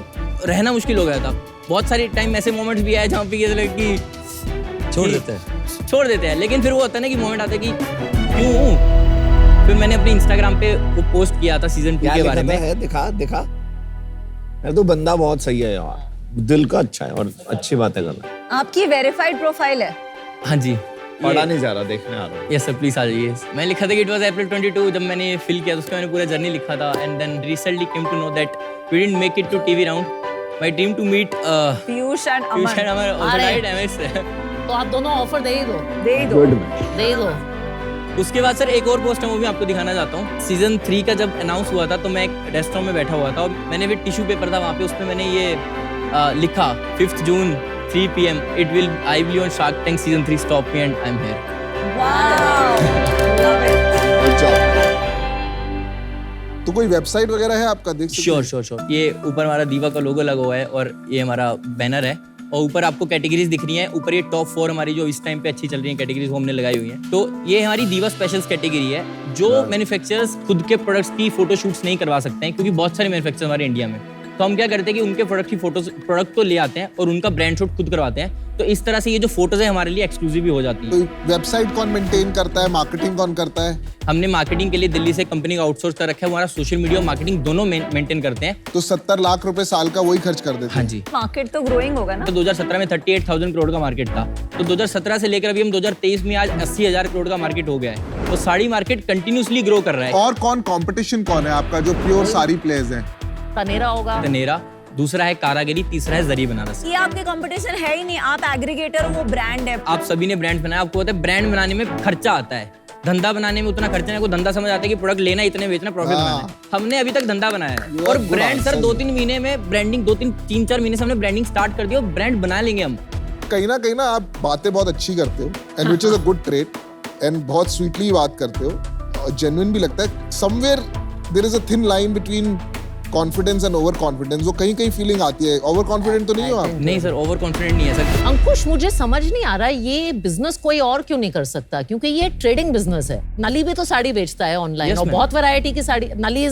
रहना मुश्किल हो गया था। बहुत सारे टाइम ऐसे मोमेंट्स भी आए जहाँ पे ये लगे कि छोड़ देते हैं, लेकिन फिर वो होता है ना कि मोमेंट आता है कि क्यों। फिर मैंने अपने इंस्टाग्राम पे वो पोस्ट किया था सीजन 2 के बारे में। दिखा मैं तो बंदा बहुत सही है यार, दिल का अच्छा है और अच्छी बातें कर रहा है। आपकी वेरीफाइड प्रोफाइल है? हाँ जी। पढ़ा नहीं जा रहा, देखने आ रहा हूँ। यस सर, प्लीज आ जाइए। मैंने लिखा था कि इट वाज अप्रैल 22 जब मैंने फिल किया, तो उसका मैंने पूरा जर्नी लिखा था। And then recently came to know that we didn't make it to TV round. My dream to meet Piyush and Aman. तो आप दोनों ऑफर दे ही दो, दे ही दो। दे ही दो। उसके बाद सर एक और पोस्ट है, वो भी आपको दिखाना चाहता हूँ। सीजन 3 का जब अनाउंस हुआ था तो मैं एक रेस्टोरेंट में बैठा हुआ था और मैंने भी टिश्यू पेपर था वहाँ पे, उसमें मैंने ये लिखा 5th June 3 PM I will be on Shark Tank season 3 stop me and I'm here। Wow, love it. Good job. तो कोई वेबसाइट वगैरह है आपका, देख सकते हैं? श्योर। ये ऊपर हमारा दीवा का लोगो लगा हुआ है और ये हमारा बैनर है और ऊपर आपको कैटेगरीज दिख रही हैं। ऊपर ये टॉप 4 हमारी जो इस टाइम पे अच्छी चल रही हैं कैटेगरीज वो हमने लगाई हुई हैं। तो ये हमारी दीवा स्पेशल्स कैटेगरी है जो मैन्युफैक्चरर्स खुद के प्रोडक्ट्स की फोटो शूट्स नहीं करवा सकते हैं, क्योंकि बहुत सारे मैन्युफैक्चरर्स हमारे इंडिया में। तो हम क्या करते हैं कि उनके प्रोडक्ट की प्रोडक्ट तो ले आते हैं और उनका ब्रांड शूट खुद करवाते हैं। तो इस तरह से ये जो फोटोज है हमारे लिए एक्सक्लूसिव भी हो जाती है। तो वेबसाइट कौन मेंटेन करता है, मार्केटिंग कौन करता है? हमने मार्केटिंग के लिए दिल्ली से कंपनी का आउटसोर्स कर रखा है, हमारा सोशल मीडिया और मार्केटिंग दोनों मेंटेन करते हैं। तो 70 लाख रुपए साल का वही खर्च कर देते हैं। हाँ जी। मार्केट तो ग्रोइंग होगा ना? तो 2017 में 38,000 करोड़ का मार्केट था, तो 2017 से लेकर अभी हम 2023 में आज 80,000 करोड़ का मार्केट हो गया है। तो साड़ी मार्केट कंटिन्यूसली ग्रो कर रहा है। और कंपटीशन कौन है आपका, जो प्योर साड़ी प्लेयर्स हैं? तनेरा होगा, तनेरा, दूसरा है कारागिरी, तीसरा है जरी बनारस। ये आपके कंपटीशन है ही नहीं, आप एग्रीगेटर, वो ब्रांड है। आप सभी ने ब्रांड बनाया, आपको पता है ब्रांड बनाने में खर्चा आता है, धंधा बनाने में उतना खर्चा नहीं। को धंधा समझ आता है कि प्रोडक्ट लेना, इतने बेचना, प्रॉफिट बनाना है। हमने अभी तक धंधा बनाया है और ब्रांड सर 2-3 महीने में ब्रांडिंग, 3-4 महीने से हमने ब्रांडिंग स्टार्ट कर दी और ब्रांड बना लेंगे हम। कहीं ना आप बातें बहुत अच्छी करते हो and which is a good trait and बहुत स्वीटली बात करते हो, जेन्युइन भी लगता है। Somewhere there is a thin line between confidence and over confidence. वो कहीं फीलिंग आती है। ओवर कॉन्फिडेंट तो नहीं हो आप? नहीं सर, ओवर कॉन्फिडेंट नहीं है सर। अंकुश मुझे समझ नहीं आ रहा ये बिजनेस कोई और क्यों नहीं कर सकता, क्योंकि ये ट्रेडिंग बिजनेस है। नली भी तो साड़ी बेचता है ऑनलाइन और बहुत वैरायटी की साड़ी। नली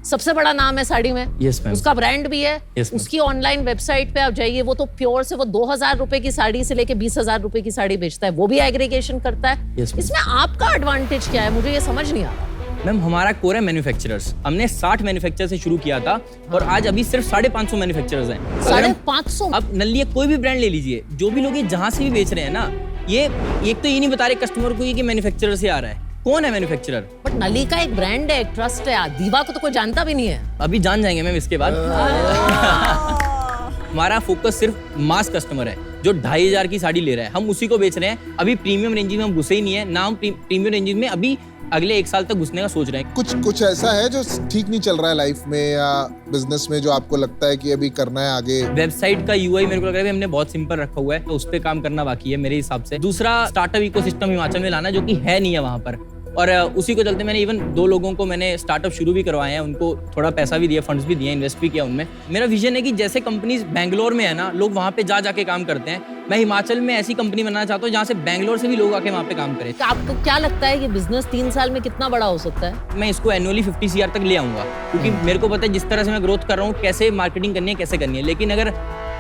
सबसे बड़ा नाम है साड़ी में। Yes, ma'am. उसका ब्रांड भी है। Yes, उसकी ऑनलाइन वेबसाइट पे आप जाइए, वो तो प्योर से वो 2,000 रुपए की साड़ी से लेके 20,000 रुपए की साड़ी बेचता है, वो भी एग्रीगेशन करता है। Yes, ma'am. इसमें आपका एडवांटेज क्या है, मुझे ये समझ नहीं आ रहा। मैम हमारा कोर है मैन्युफैक्चरर्स। हमने 60 मैन्युफैक्चर से शुरू किया था और आज अभी सिर्फ 550 मैन्युफैक्चरर्स हैं। 550? अब नली कोई भी ब्रांड ले लीजिए, जो भी लोग ये जहां से भी बेच रहे हैं ना, ये एक तो ये नहीं बता रहे कस्टमर को ये कि मैन्युफैक्चरर से आ रहा है। कौन है मैन्युफैक्चरर? बट नली का एक ब्रांड है, एक ट्रस्ट है। दीवा को तो कोई जानता भी नहीं है। अभी जान जाएंगे मैम इसके बाद। हमारा फोकस सिर्फ मास कस्टमर है जो 2,500 की साड़ी ले रहा है, हम उसी को बेच रहे हैं। अभी प्रीमियम रेंज में हम घुसे ही नहीं है ना। हम प्रीमियम रेंज में अभी अगले 1 साल तक घुसने का सोच रहे हैं। कुछ ऐसा है जो ठीक नहीं चल रहा है लाइफ में या बिजनेस में, जो आपको लगता है कि अभी करना है आगे? वेबसाइट का यूआई मेरे को लग रहा है हमने बहुत सिंपल रखा हुआ है, तो उस पर काम करना बाकी है मेरे हिसाब से। दूसरा स्टार्टअप इकोसिस्टम हिमाचल में लाना, जो कि है नहीं है वहाँ पर, और उसी को चलते मैंने इवन 2 लोगों को मैंने स्टार्टअप शुरू भी करवाए हैं, उनको थोड़ा पैसा भी दिया, फंड्स भी दिए, इन्वेस्ट भी किया उनमें। मेरा विजन है कि जैसे कंपनीज बैंगलोर में है ना, लोग वहाँ पे जाके काम करते हैं, मैं हिमाचल में ऐसी कंपनी बनाना चाहता हूँ जहाँ से बैंगलोर से भी लोग आके वहाँ पे काम करें। आपको क्या लगता है ये बिजनेस 3 साल में कितना बड़ा हो सकता है? मैं इसको एनुअली 50 CR तक ले आऊंगा, क्योंकि मेरे को पता है जिस तरह से मैं ग्रोथ कर रहा हूँ, कैसे मार्केटिंग करनी है, कैसे करनी है। लेकिन अगर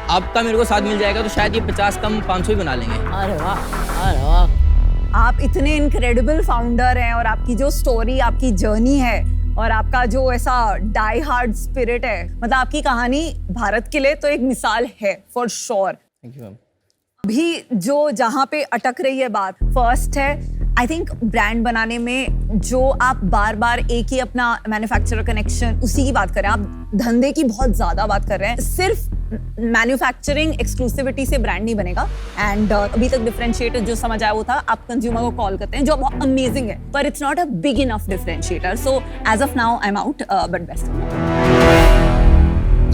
आपका मेरे को साथ मिल जाएगा तो शायद ये 50 कम 500 ही बना लेंगे। अरे वाह, अरे वाह। आप इतने इनक्रेडिबल फाउंडर हैं और आपकी जो स्टोरी, आपकी जर्नी है और आपका जो ऐसा डाई हार्ड स्पिरिट है, मतलब आपकी कहानी भारत के लिए तो एक मिसाल है for sure. Thank you ma'am. अभी जो जहाँ पे अटक रही है बात, फर्स्ट है आई थिंक ब्रांड बनाने में जो आप बार बार एक ही अपना मैन्युफैक्चरर कनेक्शन, उसी की बात कर रहे हैं आप, धंधे की बहुत ज्यादा बात कर रहे हैं। सिर्फ मैन्युफैक्चरिंग एक्सक्लूसिविटी से ब्रांड नहीं बनेगा। एंड अभी तक डिफरेंशिएटर जो समझ आया वो था आप कंज्यूमर को कॉल करते हैं, जो बहुत अमेजिंग है, पर it's not a big enough differentiator. So as of now I am out, but best.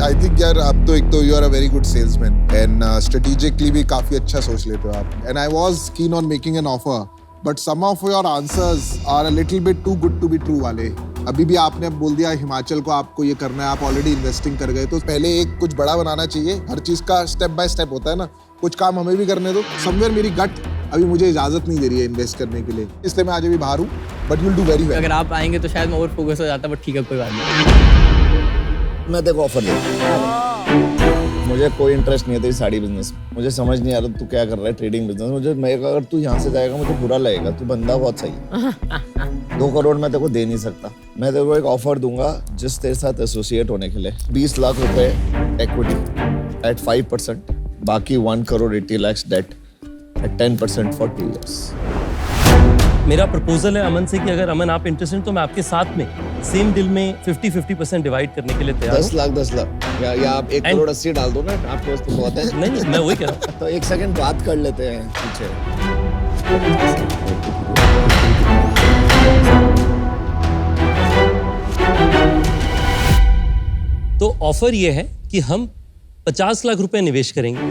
I think यार आप तो एक तो you are a very good salesman and strategically भी काफी अच्छा सोच लेते हो आप। And I was keen on making an offer, but some of your answers are a little bit too good to be true वाले। अभी भी आपने बोल दिया हिमाचल को आपको ये करना है, आप ऑलरेडी इन्वेस्टिंग कर गए, तो पहले एक कुछ बड़ा बनाना चाहिए। हर चीज का स्टेप बाय स्टेप होता है ना, कुछ काम हमें भी करने दो। समवेयर मेरी गट अभी मुझे इजाजत नहीं दे रही है इन्वेस्ट करने के लिए, इसलिए मैं आज अभी बाहर हूँ, but you will do very well. अगर आप आएंगे तो शायद मैं ओवर फोकस हो जाता, बट ठीक है कोई बात नहीं। मैं देखो ऑफर दे, मुझे कोई इंटरेस्ट नहीं है तेरी साड़ी बिजनेस में। मुझे समझ नहीं आ रहा तू क्या कर रहा है ट्रेडिंग बिजनेस। मुझे अगर तू यहाँ से जाएगा मुझे बुरा लगेगा, तू बंदा बहुत सही है। 2 करोड़ मैं तेरे को दे नहीं सकता। मैं तेरे को एक ऑफर दूंगा जिस तेरे साथ एसोसिएट होने के लिए 20 लाख रुपए इक्विटी एट 5%, बाकी 1 crore 80 lakh debt at 10% for 2 years। मेरा प्रपोजल है अमन से कि अगर अमन आप इंटरेस्टेड तो मैं आपके साथ में सेम डील में 50-50% डिवाइड करने के लिए तैयार 10 लाख या आप 1 करोड़ 80 डाल दो ना, आपके पास तो बहुत है। नहीं मैं वही कह रहा हूँ। तो एक सेकंड बात कर लेते हैं पीछे। तो ऑफर ये है कि हम 50 लाख रुपए निवेश करेंगे,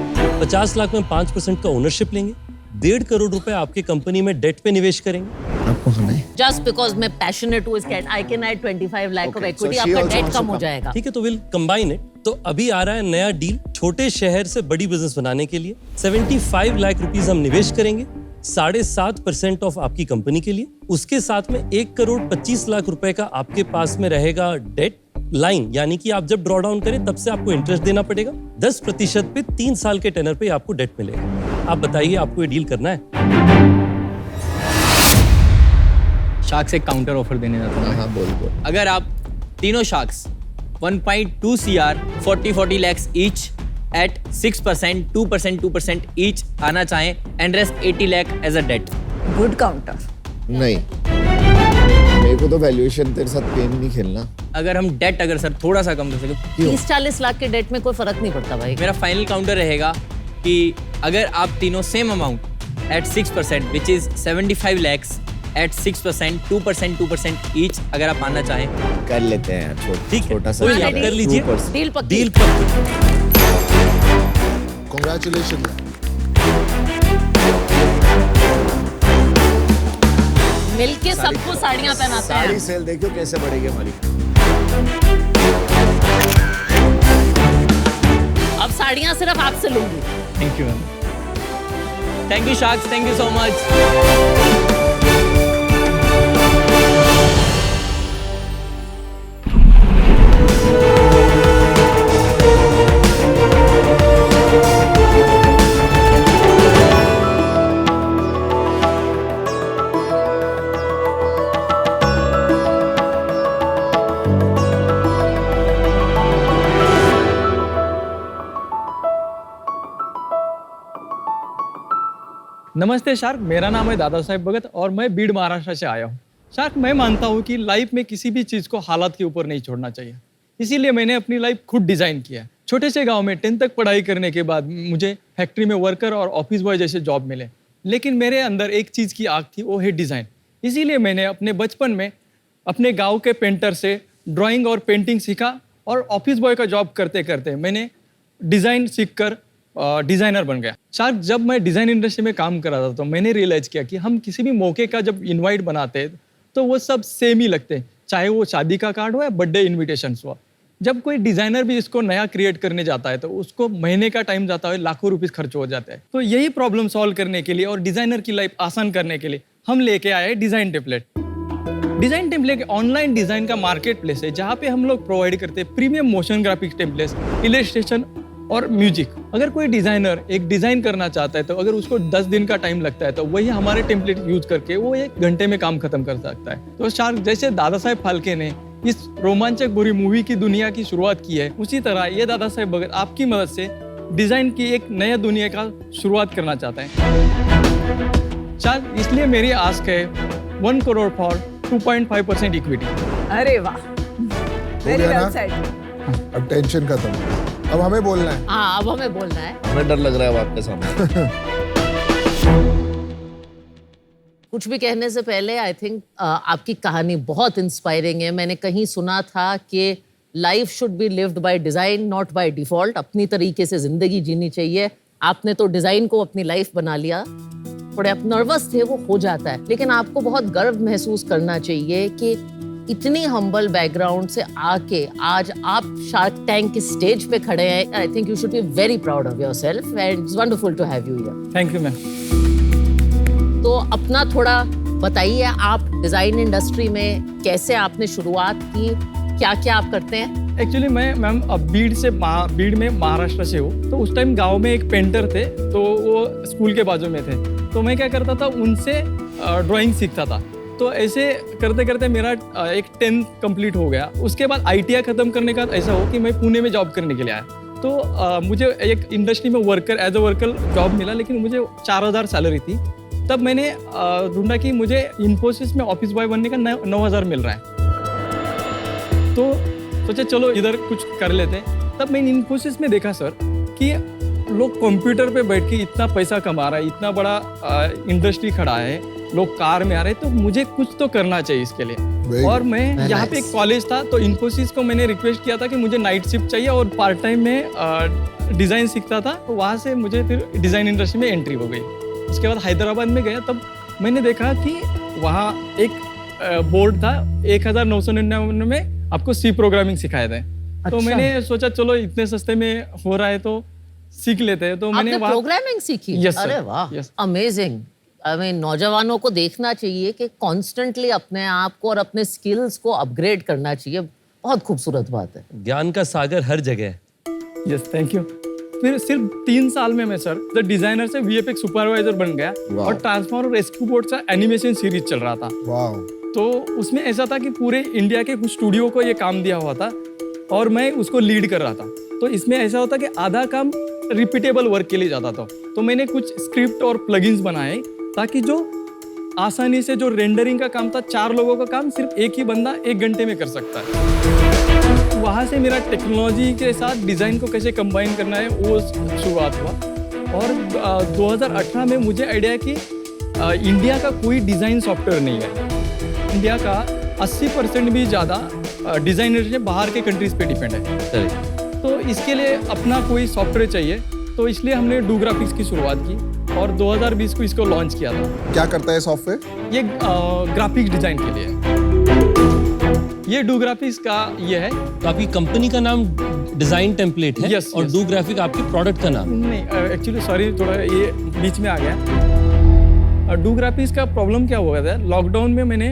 50 लाख में 5% का ओनरशिप लेंगे, 1.5 करोड़ रुपए आपके कंपनी में डेट पे निवेश करेंगे। आपको सुना है? जस्ट बिकॉज मैं पैशनेट हूँ इसके I can add 25 lakh of Okay, equity, so she आपका also डेट wants कम to हो come. जाएगा। ठीक है, तो विल कंबाइन इट। तो अभी आ रहा है नया डील छोटे शहर से बड़ी बिजनेस बनाने के लिए। 75 लाख रुपीस हम निवेश करेंगे 7.5% ऑफ आपकी कंपनी के लिए। उसके साथ में 1 करोड़ 25 लाख रुपए का आपके पास में रहेगा डेट लाइन, यानी कि आप जब ड्रॉ डाउन करें तब से आपको इंटरेस्ट देना पड़ेगा। 10% पे 3 साल के टेनर पे आपको डेट मिलेगा। आप बताइए आपको ये डील करना है? शार्क्स एक काउंटर ऑफर देने जाता हूँ। हाँ बोल। अगर आप तीनों sharks 1.2 CR 40 lakhs each at 6%, 2% each आना चाहें and rest 80 lakh as a debt। Good counter. नहीं, मेरे को तो वैल्यूएशन तेरे साथ गेम नहीं खेलना। अगर हम डेट अगर सर थोड़ा सा कम कर सके, 30-40 लाख के डेट में कोई फर्क नहीं पड़ता भाई। मेरा फाइनल काउंटर रहेगा कि अगर आप तीनों same amount at 6% which is 75 lakhs at 6%, 2% each अगर आप आना चाहें। कर लेते हैं यार, ठीक है, छोटा सा कोई आप कर लीजिए। 2%। डील पक्की। डील पक्की। Congratulations। मिलके सबको साड़ियां पहनाते साड़ी हैं। सेल देखियो कैसे बढ़ेगी हमारी। अब साड़ियां सिर्फ आपसे लूंगी। Thank you ma'am. Thank you sharks, thank you so much. नमस्ते शार्क, मेरा नाम है दादा साहेब भगत और मैं बीड़ महाराष्ट्र से आया हूँ। शार्क, मैं मानता हूँ कि लाइफ में किसी भी चीज़ को हालात के ऊपर नहीं छोड़ना चाहिए, इसीलिए मैंने अपनी लाइफ खुद डिज़ाइन किया है। छोटे से गांव में 10th तक पढ़ाई करने के बाद मुझे फैक्ट्री में वर्कर और ऑफिस बॉय जैसे जॉब मिले, लेकिन मेरे अंदर एक चीज़ की आग थी, वो है डिज़ाइन। इसीलिए मैंने अपने बचपन में अपने गाँव के पेंटर से ड्राइंग और पेंटिंग सीखा और ऑफिस बॉय का जॉब करते करते मैंने डिज़ाइन सीखकर डिज़ाइनर बन गया। शार्क, जब मैं डिज़ाइन इंडस्ट्री में काम कर रहा था तो मैंने रियलाइज़ किया कि हम किसी भी मौके का जब इनवाइट बनाते हैं तो वो सब सेम ही लगते हैं, चाहे वो शादी का कार्ड हो या बर्थडे इनविटेशंस हुआ। जब कोई डिज़ाइनर भी इसको नया क्रिएट करने जाता है तो उसको महीने का टाइम जाता है, लाखों रुपीस खर्च हो जाता है। तो यही प्रॉब्लम सॉल्व करने के लिए और डिज़ाइनर की लाइफ आसान करने के लिए हम लेके आए design template. Design template online design का मार्केट प्लेस है जहाँ पे हम लोग प्रोवाइड करते हैं premium motion graphics templates, illustration और म्यूजिक। अगर कोई डिज़ाइनर एक डिज़ाइन करना चाहता है तो अगर उसको 10 दिन का टाइम लगता है तो वही हमारे टेम्पलेट यूज करके वो 1 घंटे में काम खत्म कर सकता है। तो शार्क, जैसे दादा साहेब फाल्के ने इस रोमांचक बुरी मूवी की दुनिया की शुरुआत की है, उसी तरह ये दादा साहेब भगत आपकी मदद से डिज़ाइन की एक नया दुनिया का शुरुआत करना चाहता है। शार्क, इसलिए मेरी आस्क है 1 करोड़ फॉर 2.5% इक्विटी। अरे वाह, वेरी गया वेल ना? सेड। अब टेंशन खत्म। अब हमें बोलना है। हाँ, अब हमें बोलना है। हमें डर लग रहा है अब आपके सामने। कुछ भी कहने से पहले आई थिंक आपकी कहानी बहुत इंस्पायरिंग है। मैंने कहीं सुना था कि life should be lived by design not by default. अपनी तरीके से ज़िंदगी जीनी चाहिए। आपने तो डिज़ाइन को अपनी लाइफ बना लिया। थोड़े आप नर्वस थे, वो हो जाता है, लेकिन आपको बहुत गर्व महसूस करना चाहिए कि इतनी हम्बल बैकग्राउंड से आके आज आप शार्क टैंक के स्टेज पे खड़े हैं। I think you should be very proud of yourself and it's wonderful to have you here. Thank you ma'am. तो अपना थोड़ा बताइए, आप डिज़ाइन इंडस्ट्री में कैसे आपने शुरुआत की, क्या क्या आप करते हैं? एक्चुअली मैं मैम बीड़ में महाराष्ट्र से हूँ। तो उस टाइम गांव में एक पेंटर थे, तो वो स्कूल के बाजू में थे। तो मैं क्या करता था, उनसे ड्राइंग सीखता था। तो ऐसे करते करते मेरा एक 10th कंप्लीट हो गया। उसके बाद ITI खत्म करने का ऐसा हो कि मैं पुणे में जॉब करने के लिए आया। तो मुझे एक इंडस्ट्री में एज अ वर्कर जॉब मिला, लेकिन मुझे 4000 सैलरी थी। तब मैंने ढूंढा कि मुझे इन्फोसिस में ऑफिस बॉय बनने का 9000 मिल रहा है, तो सोचा चलो इधर कुछ कर लेते हैं। तब मैंने इन्फोसिस में देखा सर कि लोग कंप्यूटर पे बैठ के इतना पैसा कमा रहा है, इतना बड़ा इंडस्ट्री खड़ा है, लोग कार में आ रहे हैं, तो मुझे कुछ तो करना चाहिए इसके लिए। और मैं यहाँ पे एक कॉलेज था, तो इन्फोसिस को मैंने रिक्वेस्ट किया था कि मुझे नाइट शिफ्ट चाहिए और पार्ट टाइम में डिज़ाइन सीखता था, तो वहाँ से मुझे फिर डिज़ाइन इंडस्ट्री में एंट्री हो गई। उसके बाद हैदराबाद में गया, तब मैंने देखा कि वहाँ एक बोर्ड था 1999 में आपको सी प्रोग्रामिंग सिखाए थे। तो मैंने सोचा चलो इतने सस्ते में हो रहा है तो सीख लेते हैं। तो मैंने वहाँ प्रोग्रामिंग सीखी? Yes, अरे sir. वाह, Yes. अमेजिंग। आई मीन नौजवानों को देखना चाहिए कि कॉन्स्टेंटली अपने आप को और अपने स्किल्स को अपग्रेड करना चाहिए। बहुत खूबसूरत बात है। ज्ञान का सागर हर जगह है। Yes, thank you. फिर सिर्फ 3 साल में मैं सर द डिजाइनर से VFX सुपरवाइजर बन गया और ट्रांसफॉर्मर रेस्क्यू बोट का एनिमेशन सीरीज चल रहा था। वाओ। तो उसमें ऐसा था कि पूरे इंडिया के कुछ स्टूडियो को ये काम दिया हुआ था और मैं उसको लीड कर रहा था। तो इसमें ऐसा होता कि आधा काम रिपीटेबल वर्क के लिए जाता था। तो मैंने कुछ स्क्रिप्ट और प्लगइन्स बनाए ताकि जो आसानी से जो रेंडरिंग का काम था 4 लोगों का काम सिर्फ एक ही बंदा 1 घंटे में कर सकता है। वहाँ से मेरा टेक्नोलॉजी के साथ डिज़ाइन को कैसे कंबाइन करना है वो शुरुआत हुआ। और 2018 में मुझे आइडिया कि इंडिया का कोई डिज़ाइन सॉफ्टवेयर नहीं है। इंडिया का 80% भी ज़्यादा डिज़ाइनर बाहर के कंट्रीज पे डिपेंड है। तो इसके लिए अपना कोई सॉफ्टवेयर चाहिए, तो इसलिए हमने डू ग्राफिक्स की शुरुआत की और 2020 को इसको लॉन्च किया था। क्या करता है सॉफ्टवेयर? ये ग्राफिक्स डिजाइन के लिए है। ये डू ग्राफिक्स का ये है। तो आपकी कंपनी का नाम डिजाइन टेम्पलेट है? Yes, और yes. डू ग्राफिक आपके प्रोडक्ट का नाम? नहीं, एक्चुअली सॉरी, थोड़ा ये बीच में आ गया। डू ग्राफिक्स का प्रॉब्लम क्या हुआ था, लॉकडाउन में मैंने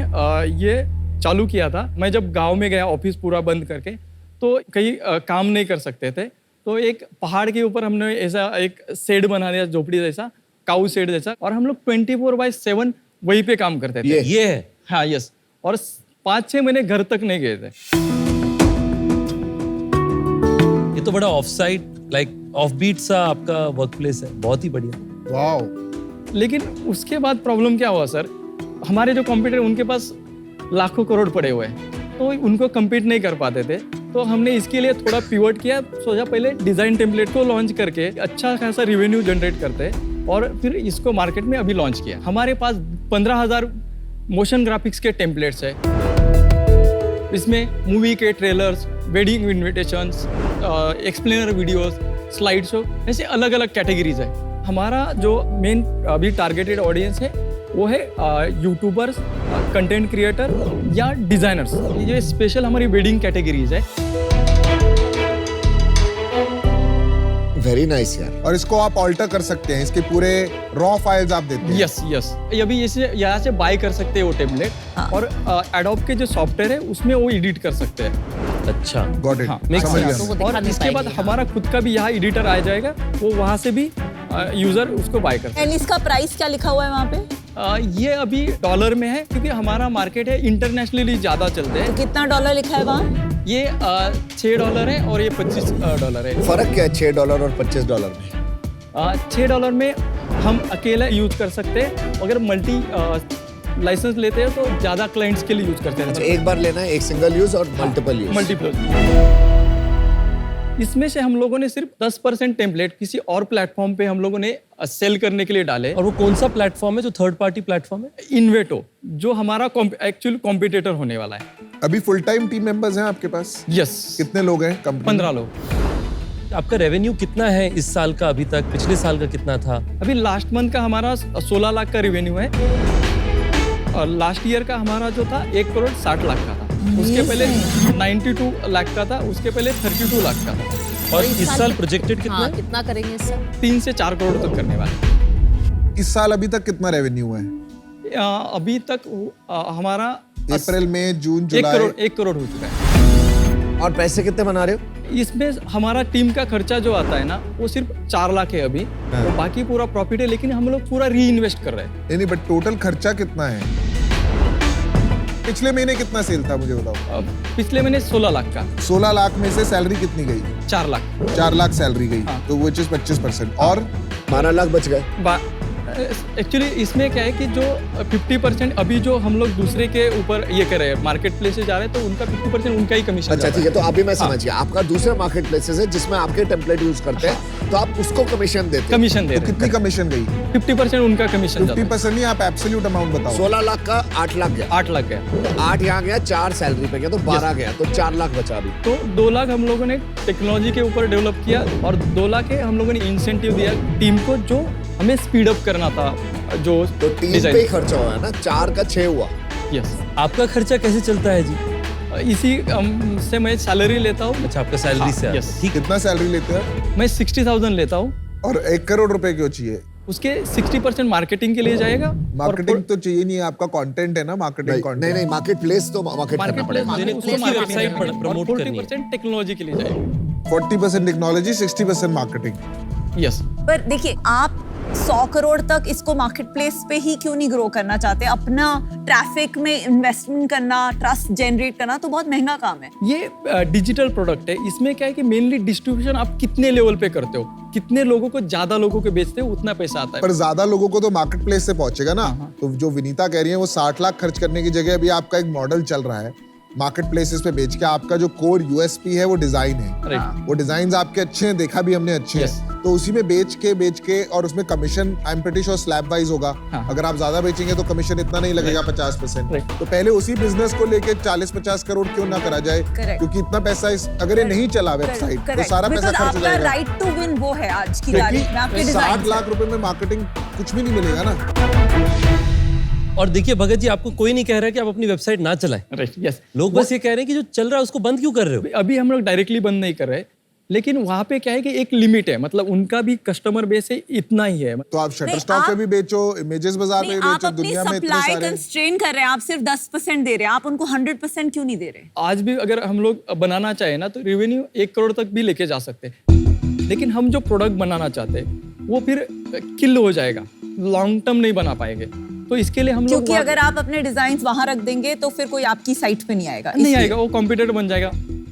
ये चालू किया था। मैं जब गांव में गया ऑफिस पूरा बंद करके, तो कहीं काम नहीं कर सकते थे, तो एक पहाड़ के ऊपर हमने ऐसा एक शेड बना दिया, झोपड़ी जैसा, काऊ शेड जैसा, और हम लोग 24/7 वहीं पे काम करते थे। ये है? हाँ, यस। और 5-6 महीने घर तक नहीं गए थे। ये तो बड़ा off side like off beat सा आपका वर्क प्लेस है, बहुत ही बढ़िया। वाओ। लेकिन उसके बाद प्रॉब्लम क्या हुआ सर, हमारे जो कॉम्पिटिटर उनके पास लाखों करोड़ पड़े हुए हैं, तो उनको कम्पीट नहीं कर पाते थे। तो हमने इसके लिए थोड़ा पिवट किया, सोचा पहले डिजाइन टेम्पलेट को लॉन्च करके अच्छा खासा रेवेन्यू जनरेट करते और फिर इसको मार्केट में अभी लॉन्च किया। हमारे पास 15,000 मोशन ग्राफिक्स के टेम्पलेट्स है। इसमें मूवी के trailers, wedding invitations, explainer videos, slide show, ऐसे अलग अलग कैटेगरीज है। हमारा जो मेन अभी टारगेटेड ऑडियंस है वो है यूट्यूबर्स, कंटेंट क्रिएटर या डिजाइनर्स। ये स्पेशल हमारी वेडिंग कैटेगरीज है। वेरी नाइस यार। और इसको आप ऑल्टर कर सकते हैं, इसके पूरे रॉ फाइल्स आप देते हैं? Yes yes. अभी इसे यहाँ से बाय कर सकते हैं वो टेम्पलेट, और एडोब के जो सॉफ्टवेयर है उसमें वो एडिट कर सकते हैं। अच्छा, गॉट इट। हाँ, समझ गया। तो वो दिखा और नहीं इसके बाद पाएंगे, हमारा खुद का भी यहाँ एडिटर आ जाएगा, वो वहाँ से भी यूजर उसको बाय कर सकते हैं। एंड इसका प्राइस क्या लिखा हुआ है वहाँ पे? ये अभी डॉलर में है क्योंकि हमारा मार्केट है इंटरनेशनली ज़्यादा चलते हैं। कितना डॉलर लिखा है वहाँ? ये $6 है और ये $25 है। फर्क क्या है $6 और $25 में? $6 में हम अकेला यूज कर सकते हैं, अगर मल्टी लाइसेंस लेते हैं तो ज़्यादा क्लाइंट्स के लिए यूज करते हैं। अच्छा, एक बार लेना है, एक सिंगल यूज और मल्टीपल यूज? मल्टीपल। इसमें से हम लोगों ने सिर्फ 10% टेम्पलेट किसी और प्लेटफॉर्म पे हम लोगों ने सेल करने के लिए डाले। और वो कौन सा प्लेटफॉर्म है जो थर्ड पार्टी प्लेटफॉर्म है? इन्वेटो, जो हमारा एक्चुअल कॉम्पिटिटर होने वाला है। अभी फुल टाइम टीम मेंबर्स हैं आपके पास? यस। कितने लोग हैं कंपनी? 15 लोग। आपका रेवेन्यू कितना है इस साल का अभी तक? पिछले साल का कितना था? अभी लास्ट मंथ का हमारा 16 लाख का रेवेन्यू है, और लास्ट ईयर का हमारा जो था 1,60,00,000 का था। उसके पहले 92 लाख का था, उसके पहले 32 लाख का था। और इस साल प्रोजेक्टेड कितना है? कितना करेंगे इस साल? 3 से 4 करोड़ तक करने वाले। इस साल अभी तक कितना रेवेन्यू है? अभी तक हमारा अप्रैल, मई, जून, 1 जुलाई? करोड़ हो चुका है। और पैसे कितने बना रहे हो? इसमें हमारा टीम का खर्चा जो आता है ना, वो सिर्फ 4 लाख है अभी, तो बाकी पूरा प्रॉफिट है, लेकिन हम लोग पूरा री इन्वेस्ट कर रहे हैं। नहीं, बट टोटल खर्चा कितना है? पिछले महीने कितना सेल था मुझे बताओ? पिछले महीने 16 लाख का। 16 लाख में से सैलरी कितनी गई? 4 लाख। 4 लाख सैलरी गई, हाँ। तो which is 25%। और 12 लाख बच गए। एक्चुअली इसमें क्या है कि जो 50% अभी जो हम लोग दूसरे के ऊपर ये कर रहे हैं, मार्केट प्लेस से जा रहे हैं, तो उनका 50% उनका ही कमीशन। अच्छा ठीक है, तो अभी मैं समझ गया। आपका दूसरा मार्केट प्लेसेस है जिसमें आपके टेम्पलेट यूज करते हैं, तो आप उसको कमीशन देते हैं। कमीशन दे तो रहे हैं। कितनी कमीशन गई? 50% उनका कमीशन जाता है। 50% नहीं, आप एब्सोल्यूट अमाउंट बताओ। 16 लाख का 8 लाख गया। 8 लाख गया। 8 यहाँ गया, 4 सैलरी पे गया, तो 12 गया, तो 4 लाख बचा अभी। तो 2 लाख हम लोगों ने टेक्नोलॉजी के ऊपर डेवलप किया और 2 लाख के हम लोगों ने इंसेंटिव दिया टीम को, जो हमें स्पीड अप करना था। जो तो 3 पे ही खर्चा हुआ है ना, 4 का 6 हुआ। यस। आपका खर्चा कैसे चलता है जी? इसी से मैं सैलरी लेता हूँ। अच्छा, आपका सैलरी से? यस। ठीक। कितना सैलरी लेते हैं? मैं 60,000 लेता हूँ। और 1 करोड़ रुपए क्यों चाहिए? उसके 60% मार्केटिंग के लिए जाएगा। मार्केटिंग तो चाहिए नहीं है, आपका कंटेंट है ना मार्केटिंग कंटेंट। नहीं, मार्केट प्लेस तो मार्केट करना पड़ेगा। वेबसाइट प्रमोट करनी है। 40% टेक्नोलॉजी के लिए जाएगा। 40% टेक्नोलॉजी, 60% मार्केटिंग। यस। पर देखिए, आप 100 करोड़ तक इसको मार्केट प्लेस पे ही क्यों नहीं ग्रो करना चाहते? अपना ट्रैफिक में इन्वेस्टमेंट करना, ट्रस्ट जनरेट करना तो बहुत महंगा काम है। ये डिजिटल प्रोडक्ट है। इसमें क्या है कि मेनली डिस्ट्रीब्यूशन आप कितने लेवल पे करते हो, कितने लोगों को, ज्यादा लोगों को बेचते हो, उतना पैसा आता है। पर ज्यादा लोगों को तो मार्केट प्लेस से पहुंचेगा ना। तो जो विनीता कह रही है, वो 60 लाख खर्च करने की जगह अभी आपका एक मॉडल चल रहा है मार्केट प्लेसेस पे बेच के। आपका जो कोर यूएसपी है वो डिजाइन है। वो डिजाइन आपके अच्छे हैं, देखा भी हमने अच्छे हैं, तो उसी में बेच के और उसमें commission I am pretty sure slab wise होगा। अगर आप ज्यादा बेचेंगे तो कमीशन इतना नहीं लगेगा, 50%। तो पहले उसी बिजनेस को लेके 40-50 करोड़ क्यों ना करा जाए? क्योंकि इतना पैसा अगर ये नहीं चला वेबसाइट तो सारा पैसा खर्च हो जाएगा। राइट टू विन वो है आज की तारीख में आपके डिजाइन। 60 लाख रुपए में मार्केटिंग कुछ भी नहीं मिलेगा ना। और देखिए भगत जी, आपको कोई नहीं कह रहा है कि आप अपनी वेबसाइट ना चलाएं। यस। लोग बस ये कह रहे हैं कि जो चल रहा है उसको बंद क्यों कर रहे हो? अभी हम लोग डायरेक्टली बंद नहीं कर रहे, लेकिन वहाँ पे क्या है कि एक लिमिट है, मतलब उनका भी कस्टमर बेस है, इतना ही है। तो आप शटरस्टॉक पे भी बेचो, इमेजेस बाजार पे भी बेचो, दुनिया में इतने सप्लाई सारे। कंस्ट्रेन कर रहे हैं, आप सिर्फ 10% दे रहे हैं, आप उनको 100% क्यों नहीं दे रहे? आज भी अगर हम लोग बनाना चाहे ना, तो रेवेन्यू 1 करोड़ तक भी लेके जा सकते हैं, लेकिन हम जो प्रोडक्ट बनाना चाहते हैं वो फिर किल हो जाएगा, लॉन्ग टर्म नहीं बना पाएंगे। तो इसके लिए हम लोग, क्योंकि अगर आप अपने डिजाइन्स वहां रख देंगे तो फिर कोई आपकी साइट पे नहीं आएगा। नहीं आएगा, वो कॉम्पिटिटर बन जाएगा।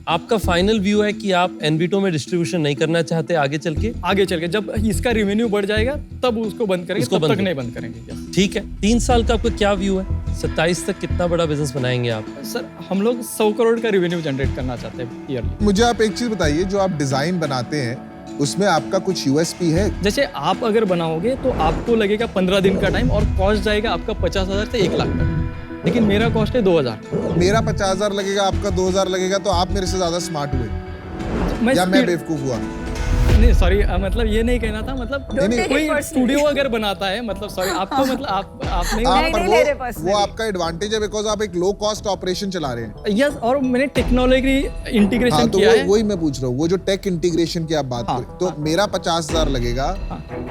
आपका फाइनल व्यू है कि आप एनवीटो में डिस्ट्रीब्यूशन नहीं करना चाहते आगे चल के? आगे चल के जब इसका रेवेन्यू बढ़ जाएगा तब उसको बंद करेंगे, तब तक नहीं बंद करेंगे। ठीक है। 3 साल का आपका क्या व्यू है? 27 तक कितना बड़ा बिजनेस बनाएंगे आप? सर, हम लोग 100 करोड़ का रेवेन्यू जनरेट करना चाहते हैं ईयरली। मुझे आप एक चीज बताइए, जो आप डिजाइन बनाते हैं उसमें आपका कुछ यूएसपी है? जैसे आप अगर बनाओगे तो आपको लगेगा 15 दिन का टाइम और कॉस्ट जाएगा आपका 50,000 से 1 लाख तक, लेकिन मेरा कॉस्ट है 2,000। मेरा 50,000 लगेगा, आपका 2,000 लगेगा, तो आप मेरे से ज्यादा स्मार्ट हुए या मैं बेवकूफ हुआ? नहीं सॉरी, मतलब ये नहीं कहना था, मतलब नहीं, कोई स्टूडियो अगर बनाता है, मतलब सॉरी आपको, मतलब आप नहीं वो आपका एडवांटेज है, बिकॉज आप एक लो कॉस्ट ऑपरेशन चला रहे हैं। यस, और मैंने टेक्नोलॉजी इंटीग्रेशन तो किया है। वही मैं पूछ रहा हूँ, वो जो टेक इंटीग्रेशन की आप बात कर रहे हैं, तो मेरा 50,000 लगेगा,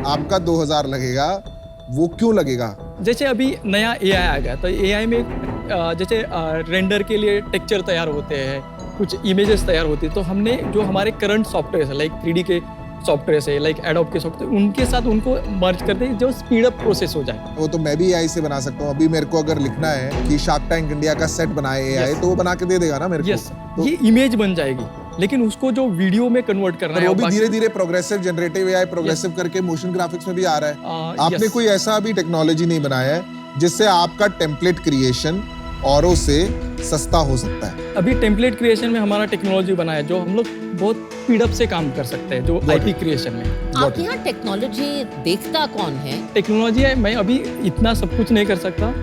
आपका 2,000 लगेगा, वो क्यों लगेगा? जैसे अभी नया AI आ गया, तो AI में जैसे रेंडर के लिए टेक्सचर तैयार होते हैं, कुछ इमेजेस तैयार होती है, तो हमने जो हमारे करंट सॉफ्टवेयर है, लाइक 3D के सॉफ्टवेयर है, लाइक एडोब के सॉफ्टवेयर, उनके साथ उनको मर्ज कर दें जो स्पीड अप प्रोसेस हो जाए। वो तो मैं भी AI से बना सकता हूँ। अभी मेरे को अगर लिखना है कि शार्क टैंक इंडिया का सेट बनाए AI, तो वो बना के दे देगा ना मेरे को। यस, ये इमेज बन जाएगी, लेकिन उसको जो वीडियो में कन्वर्ट करना है, वो भी धीरे धीरे प्रोग्रेसिव जनरेटिव AI प्रोग्रेसिव करके मोशन ग्राफिक्स में भी आ रहा है। आपने कोई ऐसा अभी टेक्नोलॉजी नहीं बनाया है जिससे आपका टेम्पलेट क्रिएशन औरों से सस्ता हो सकता है? अभी टेम्पलेट क्रिएशन में हमारा टेक्नोलॉजी बना है, जो हम लोग बहुत स्पीड अप से काम कर सकते हैं, जो IP क्रिएशन में। आपके यहाँ टेक्नोलॉजी देखता कौन है? टेक्नोलॉजी है, मैं अभी इतना सब कुछ नहीं कर सकता।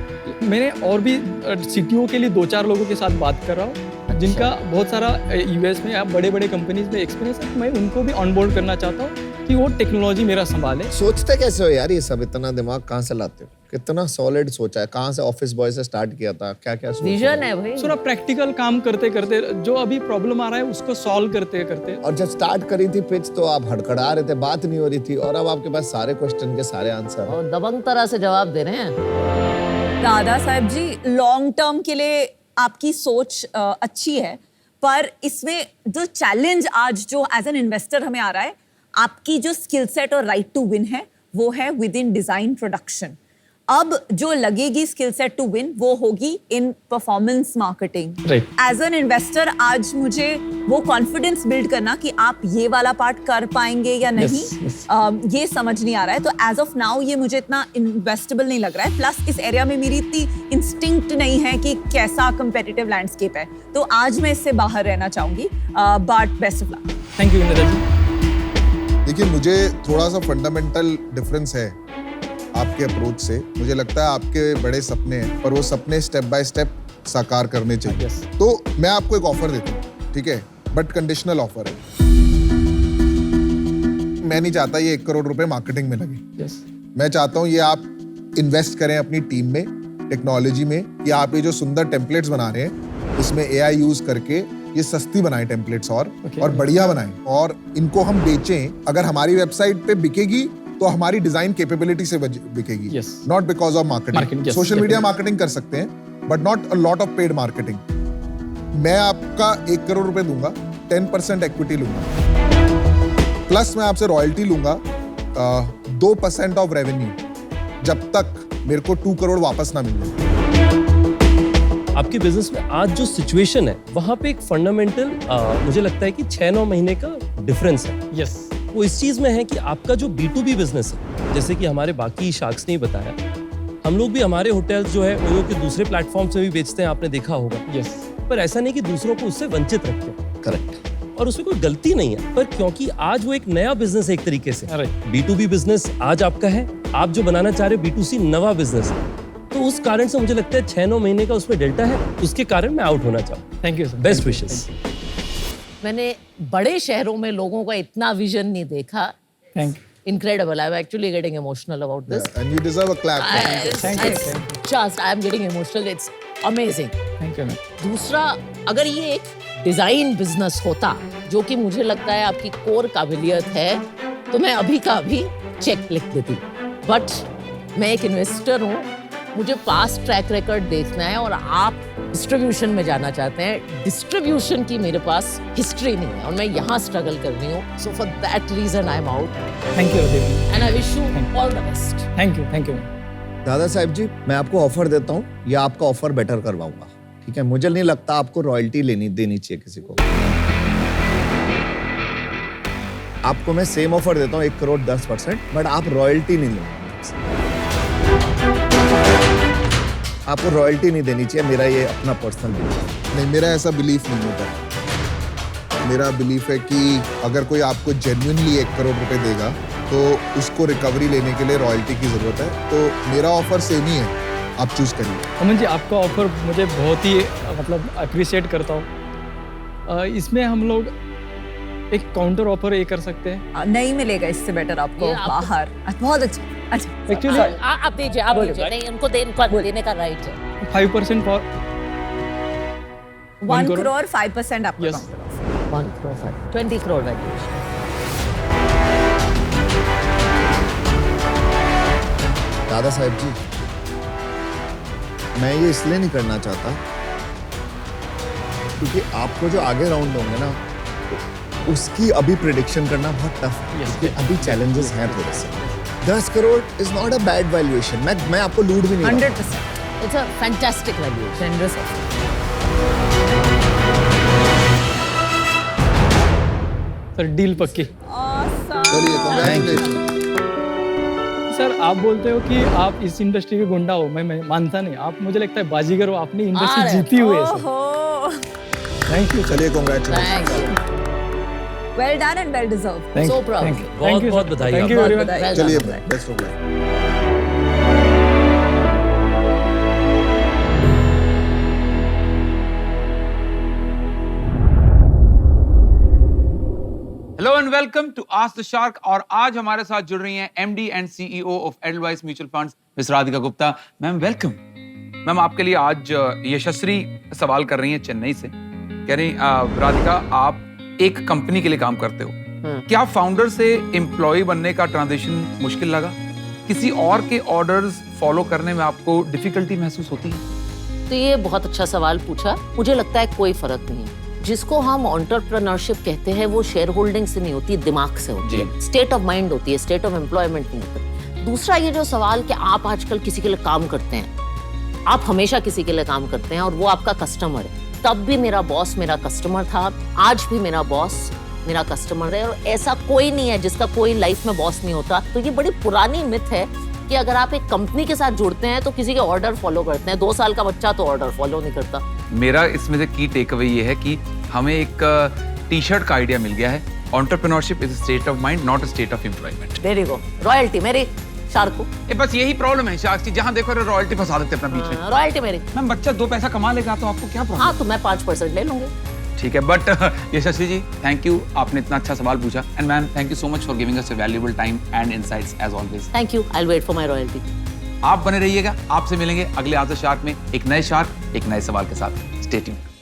मैंने और भी CTO के लिए 2-4 लोगों के साथ बात कर रहा हूँ, जिनका बहुत सारा US में या बड़े बड़े कंपनीज में एक्सपीरियंस है। मैं उनको भी ऑनबोर्ड करना चाहता हूँ कि वो टेक्नोलॉजी मेरा संभाले। सोचते कैसे हो यार ये सब? इतना दिमाग कहाँ से लाते हो? कितना सॉलिड सोचा है? कहाँ से ऑफिस बॉय से स्टार्ट किया था? क्या क्या विजन है भाई। थोड़ा प्रैक्टिकल काम करते करते जो अभी प्रॉब्लम आ रहा है उसको सॉल्व करते करते। और जब स्टार्ट करी थी पिच तो आप हड़खड़ा रहे थे, बात नहीं हो रही थी, और अब आपके पास सारे क्वेश्चन के सारे आंसर और दबंग तरह से जवाब दे रहे हैं। दादा साहब जी, लॉन्ग टर्म के लिए आपकी सोच अच्छी है, पर इसमें जो चैलेंज आज जो एज एन इन्वेस्टर हमें आ रहा है, आपकी जो स्किल सेट और राइट टू विन है वो है विद इन डिजाइन प्रोडक्शन। अब जो लगेगी स्किल सेट टू विन वो होगी in performance marketing. Right. As an investor आज मुझे वो कॉन्फिडेंस बिल्ड करना कि आप ये वाला पार्ट कर पाएंगे या नहीं, ये समझ नहीं आ रहा है। तो एज ऑफ नाउ ये मुझे इतना इन्वेस्टेबल नहीं लग रहा है। प्लस इस एरिया में मेरी इतनी इंस्टिंक्ट नहीं है कि कैसा कंपेटिटिव लैंडस्केप है, तो आज मैं इससे बाहर रहना चाहूंगी। But best of luck. Thank you Indira ji. देखिए, मुझे थोड़ा सा फंडामेंटल डिफरेंस है आपके अप्रोच से। मुझे लगता है आपके बड़े सपने हैं, पर वो सपने स्टेप बाय स्टेप साकार करने चाहिए। तो मैं आपको एक ऑफर देता हूँ, ठीक है, बट कंडीशनल ऑफर है। मैं नहीं चाहता ये 1 करोड़ रुपए मार्केटिंग में लगे। मैं चाहता हूँ ये आप इन्वेस्ट करें अपनी टीम में, टेक्नोलॉजी में, कि आप ये जो सुंदर टेम्पलेट्स बना रहे हैं इसमें AI यूज करके ये सस्ती बनाएं टेम्पलेट्स और बढ़िया बनाएं, और इनको हम बेचें। अगर हमारी वेबसाइट पे बिकेगी तो हमारी डिजाइन कैपेबिलिटी से बिकेगी, not because of marketing. Social media marketing कर सकते हैं, but not a lot of paid marketing. मैं आपका 1 करोड़ रुपए दूंगा, 10% इक्विटी लूंगा, प्लस मैं आपसे रॉयल्टी लूंगा 2% ऑफ रेवेन्यू, जब तक मेरे को 2 करोड़ वापस ना मिल जाए। आपके बिजनेस में आज जो सिचुएशन है वहां पे एक फंडामेंटल मुझे लगता है कि 6-9 महीने का डिफरेंस है। यस, वो इस चीज में है कि आपका जो B2B बिजनेस है, जैसे कि हमारे बाकी शार्क्स ने बताया, हम लोग भी हमारे होटल्स जो है ओयो के दूसरे प्लेटफॉर्म से भी बेचते हैं, आपने देखा होगा। यस, पर ऐसा नहीं कि दूसरों को उससे वंचित रखते हैं। करेक्ट। और उसमें कोई गलती नहीं है, पर क्योंकि आज वो एक नया बिजनेस है एक तरीके से। B2B बिजनेस आज आपका है, आप जो बनाना चाह रहे हो B2C नवा बिजनेस है, तो उस कारण से मुझे लगता है 6-9 महीने का उसमें डेल्टा है, उसके कारण मैं आउट होना चाहूँ। Thank you sir. Best wishes. मैंने बड़े शहरों में लोगों का इतना विजन नहीं देखा। Thank you. Incredible. I'm actually getting emotional about this. And you deserve a clap. I'm getting emotional. It's amazing. Thank you ma'am. दूसरा, अगर ये एक डिजाइन बिजनेस होता, जो कि मुझे लगता है आपकी कोर काबिलियत है, तो मैं अभी का अभी चेक लिख देती। बट मैं एक इन्वेस्टर हूँ, मुझे पास्ट ट्रैक रिकॉर्ड देखना है, और आप डिस्ट्रीब्यूशन में जाना चाहते हैं। डिस्ट्रीब्यूशन की मेरे पास हिस्ट्री नहीं है, और मैं यहाँ स्ट्रगल कर रही हूँ। So for that reason I am out. Thank you and I wish you all the best. Thank you. Dada Sahab जी, मैं आपको ऑफर देता हूँ, या आपका ऑफर बेटर करवाऊंगा, ठीक है? मुझे नहीं लगता आपको रॉयल्टी देनी चाहिए किसी को। आपको मैं सेम ऑफर देता हूँ, 1 करोड़ 10%, बट आप रॉयल्टी नहीं लेंगे। आपको रॉयल्टी नहीं देनी चाहिए, मेरा ये अपना पर्सनल बिलीफ। नहीं, मेरा ऐसा बिलीफ नहीं होता। मेरा बिलीफ है कि अगर कोई आपको जेन्युइनली 1 करोड़ रुपए देगा तो उसको रिकवरी लेने के लिए रॉयल्टी की जरूरत है। तो मेरा ऑफर सेम ही है, आप चूज करिए। अमन जी, आपका ऑफर मुझे बहुत ही मतलब अप्रिशिएट करता हूँ। इसमें हम लोग एक काउंटर ऑफर ये कर सकते हैं। नहीं मिलेगा इससे बेटर आपको बाहर। बहुत अच्छा। एक्चुअली आप दीजिए, आप दीजिए। नहीं, उनको देने का राइट है। 5% फॉर 1 करोड़ 5% आपको। Yes. 1 करोड़ 20 करोड़ वैल्यूएशन। दादा साहब जी, मैं ये इसलिए नहीं करना चाहता क्योंकि आपको जो आगे राउंड होंगे ना, उसकी अभी प्रिडिक्शन करना बहुत टफ है। क्योंकि अभी चैलेंजेस हैं थोड़े से। 10 crore is not a bad valuation. मैं आपको लूट भी नहीं 100%। It's a fantastic valuation. Sir deal पक्की। चलिए, congratulations। सर आप बोलते हो कि आप इस इंडस्ट्री के गुंडा हो, मैं मानता नहीं। आप मुझे लगता है बाजीगर हो, आपने इंडस्ट्री जीती हुई है सर। Thank you. चलिए, congratulations। Well done and well deserved. So proud. बहुत बधाई। Thank you very much. चलिए, best of luck. Hello and welcome to ask the shark. और आज हमारे साथ जुड़ रही हैं MD and CEO of Edelweiss mutual funds miss Radhika Gupta. Ma'am welcome. Ma'am आपके लिए आज यशस्वी सवाल कर रही हैं चेन्नई से। कह रही राधिका, आप एक कंपनी के लिए काम करते हो, क्या फाउंडर से एम्प्लॉय बनने का ट्रांजिशन मुश्किल लगा? किसी और के ऑर्डर्स फॉलो करने में आपको डिफिकल्टी महसूस होती है? तो ये बहुत अच्छा सवाल पूछा। मुझे लगता है कोई फर्क नहीं है। जिसको हम एंटरप्रेन्योरशिप कहते हैं वो शेयर होल्डिंग से नहीं होती, दिमाग से होती है, स्टेट ऑफ माइंड होती है, स्टेट ऑफ एम्प्लॉयमेंट नहीं होता। दूसरा ये जो सवाल कि आप आजकल किसी के लिए काम करते हैं, आप हमेशा किसी के लिए काम करते हैं और वो आपका कस्टमर है। तब भी मेरा बॉस मेरा कस्टमर था, आज भी मेरा बॉस मेरा कस्टमर है, और ऐसा कोई नहीं है जिसका कोई लाइफ में बॉस नहीं होता। तो ये बड़ी पुरानी मिथ है कि अगर आप एक कंपनी के साथ जुड़ते हैं तो किसी के ऑर्डर फॉलो करते हैं। 2 साल का बच्चा तो ऑर्डर फॉलो नहीं करता। मेरा इसमें से की टेक अवे ये है कि हमें एक टी शर्ट का आइडिया मिल गया है। Entrepreneurship is a state of mind, not a state of employment. Very good. Royalty मेरी शार्क को। बस यही प्रॉब्लम है शार्क की, जहां देखो रॉयल्टी फंसा देते हैं अपना बीच में। रॉयल्टी मेरी। मैम बच्चा 2 पैसा कमा लेगा तो आपको क्या प्रॉब्लम? हाँ तो मैं 5% ले लूंगी। ठीक है, but Yashasvi ji thank you, आपने इतना अच्छा सवाल पूछा। And ma'am thank you so much for giving us a valuable time and insights as always. Thank you, I will wait for my royalty. आप बने रहिएगा, आपसे मिलेंगे अगले आज द शार्क में एक नए शार्क एक नए सवाल के साथ। Stay tuned.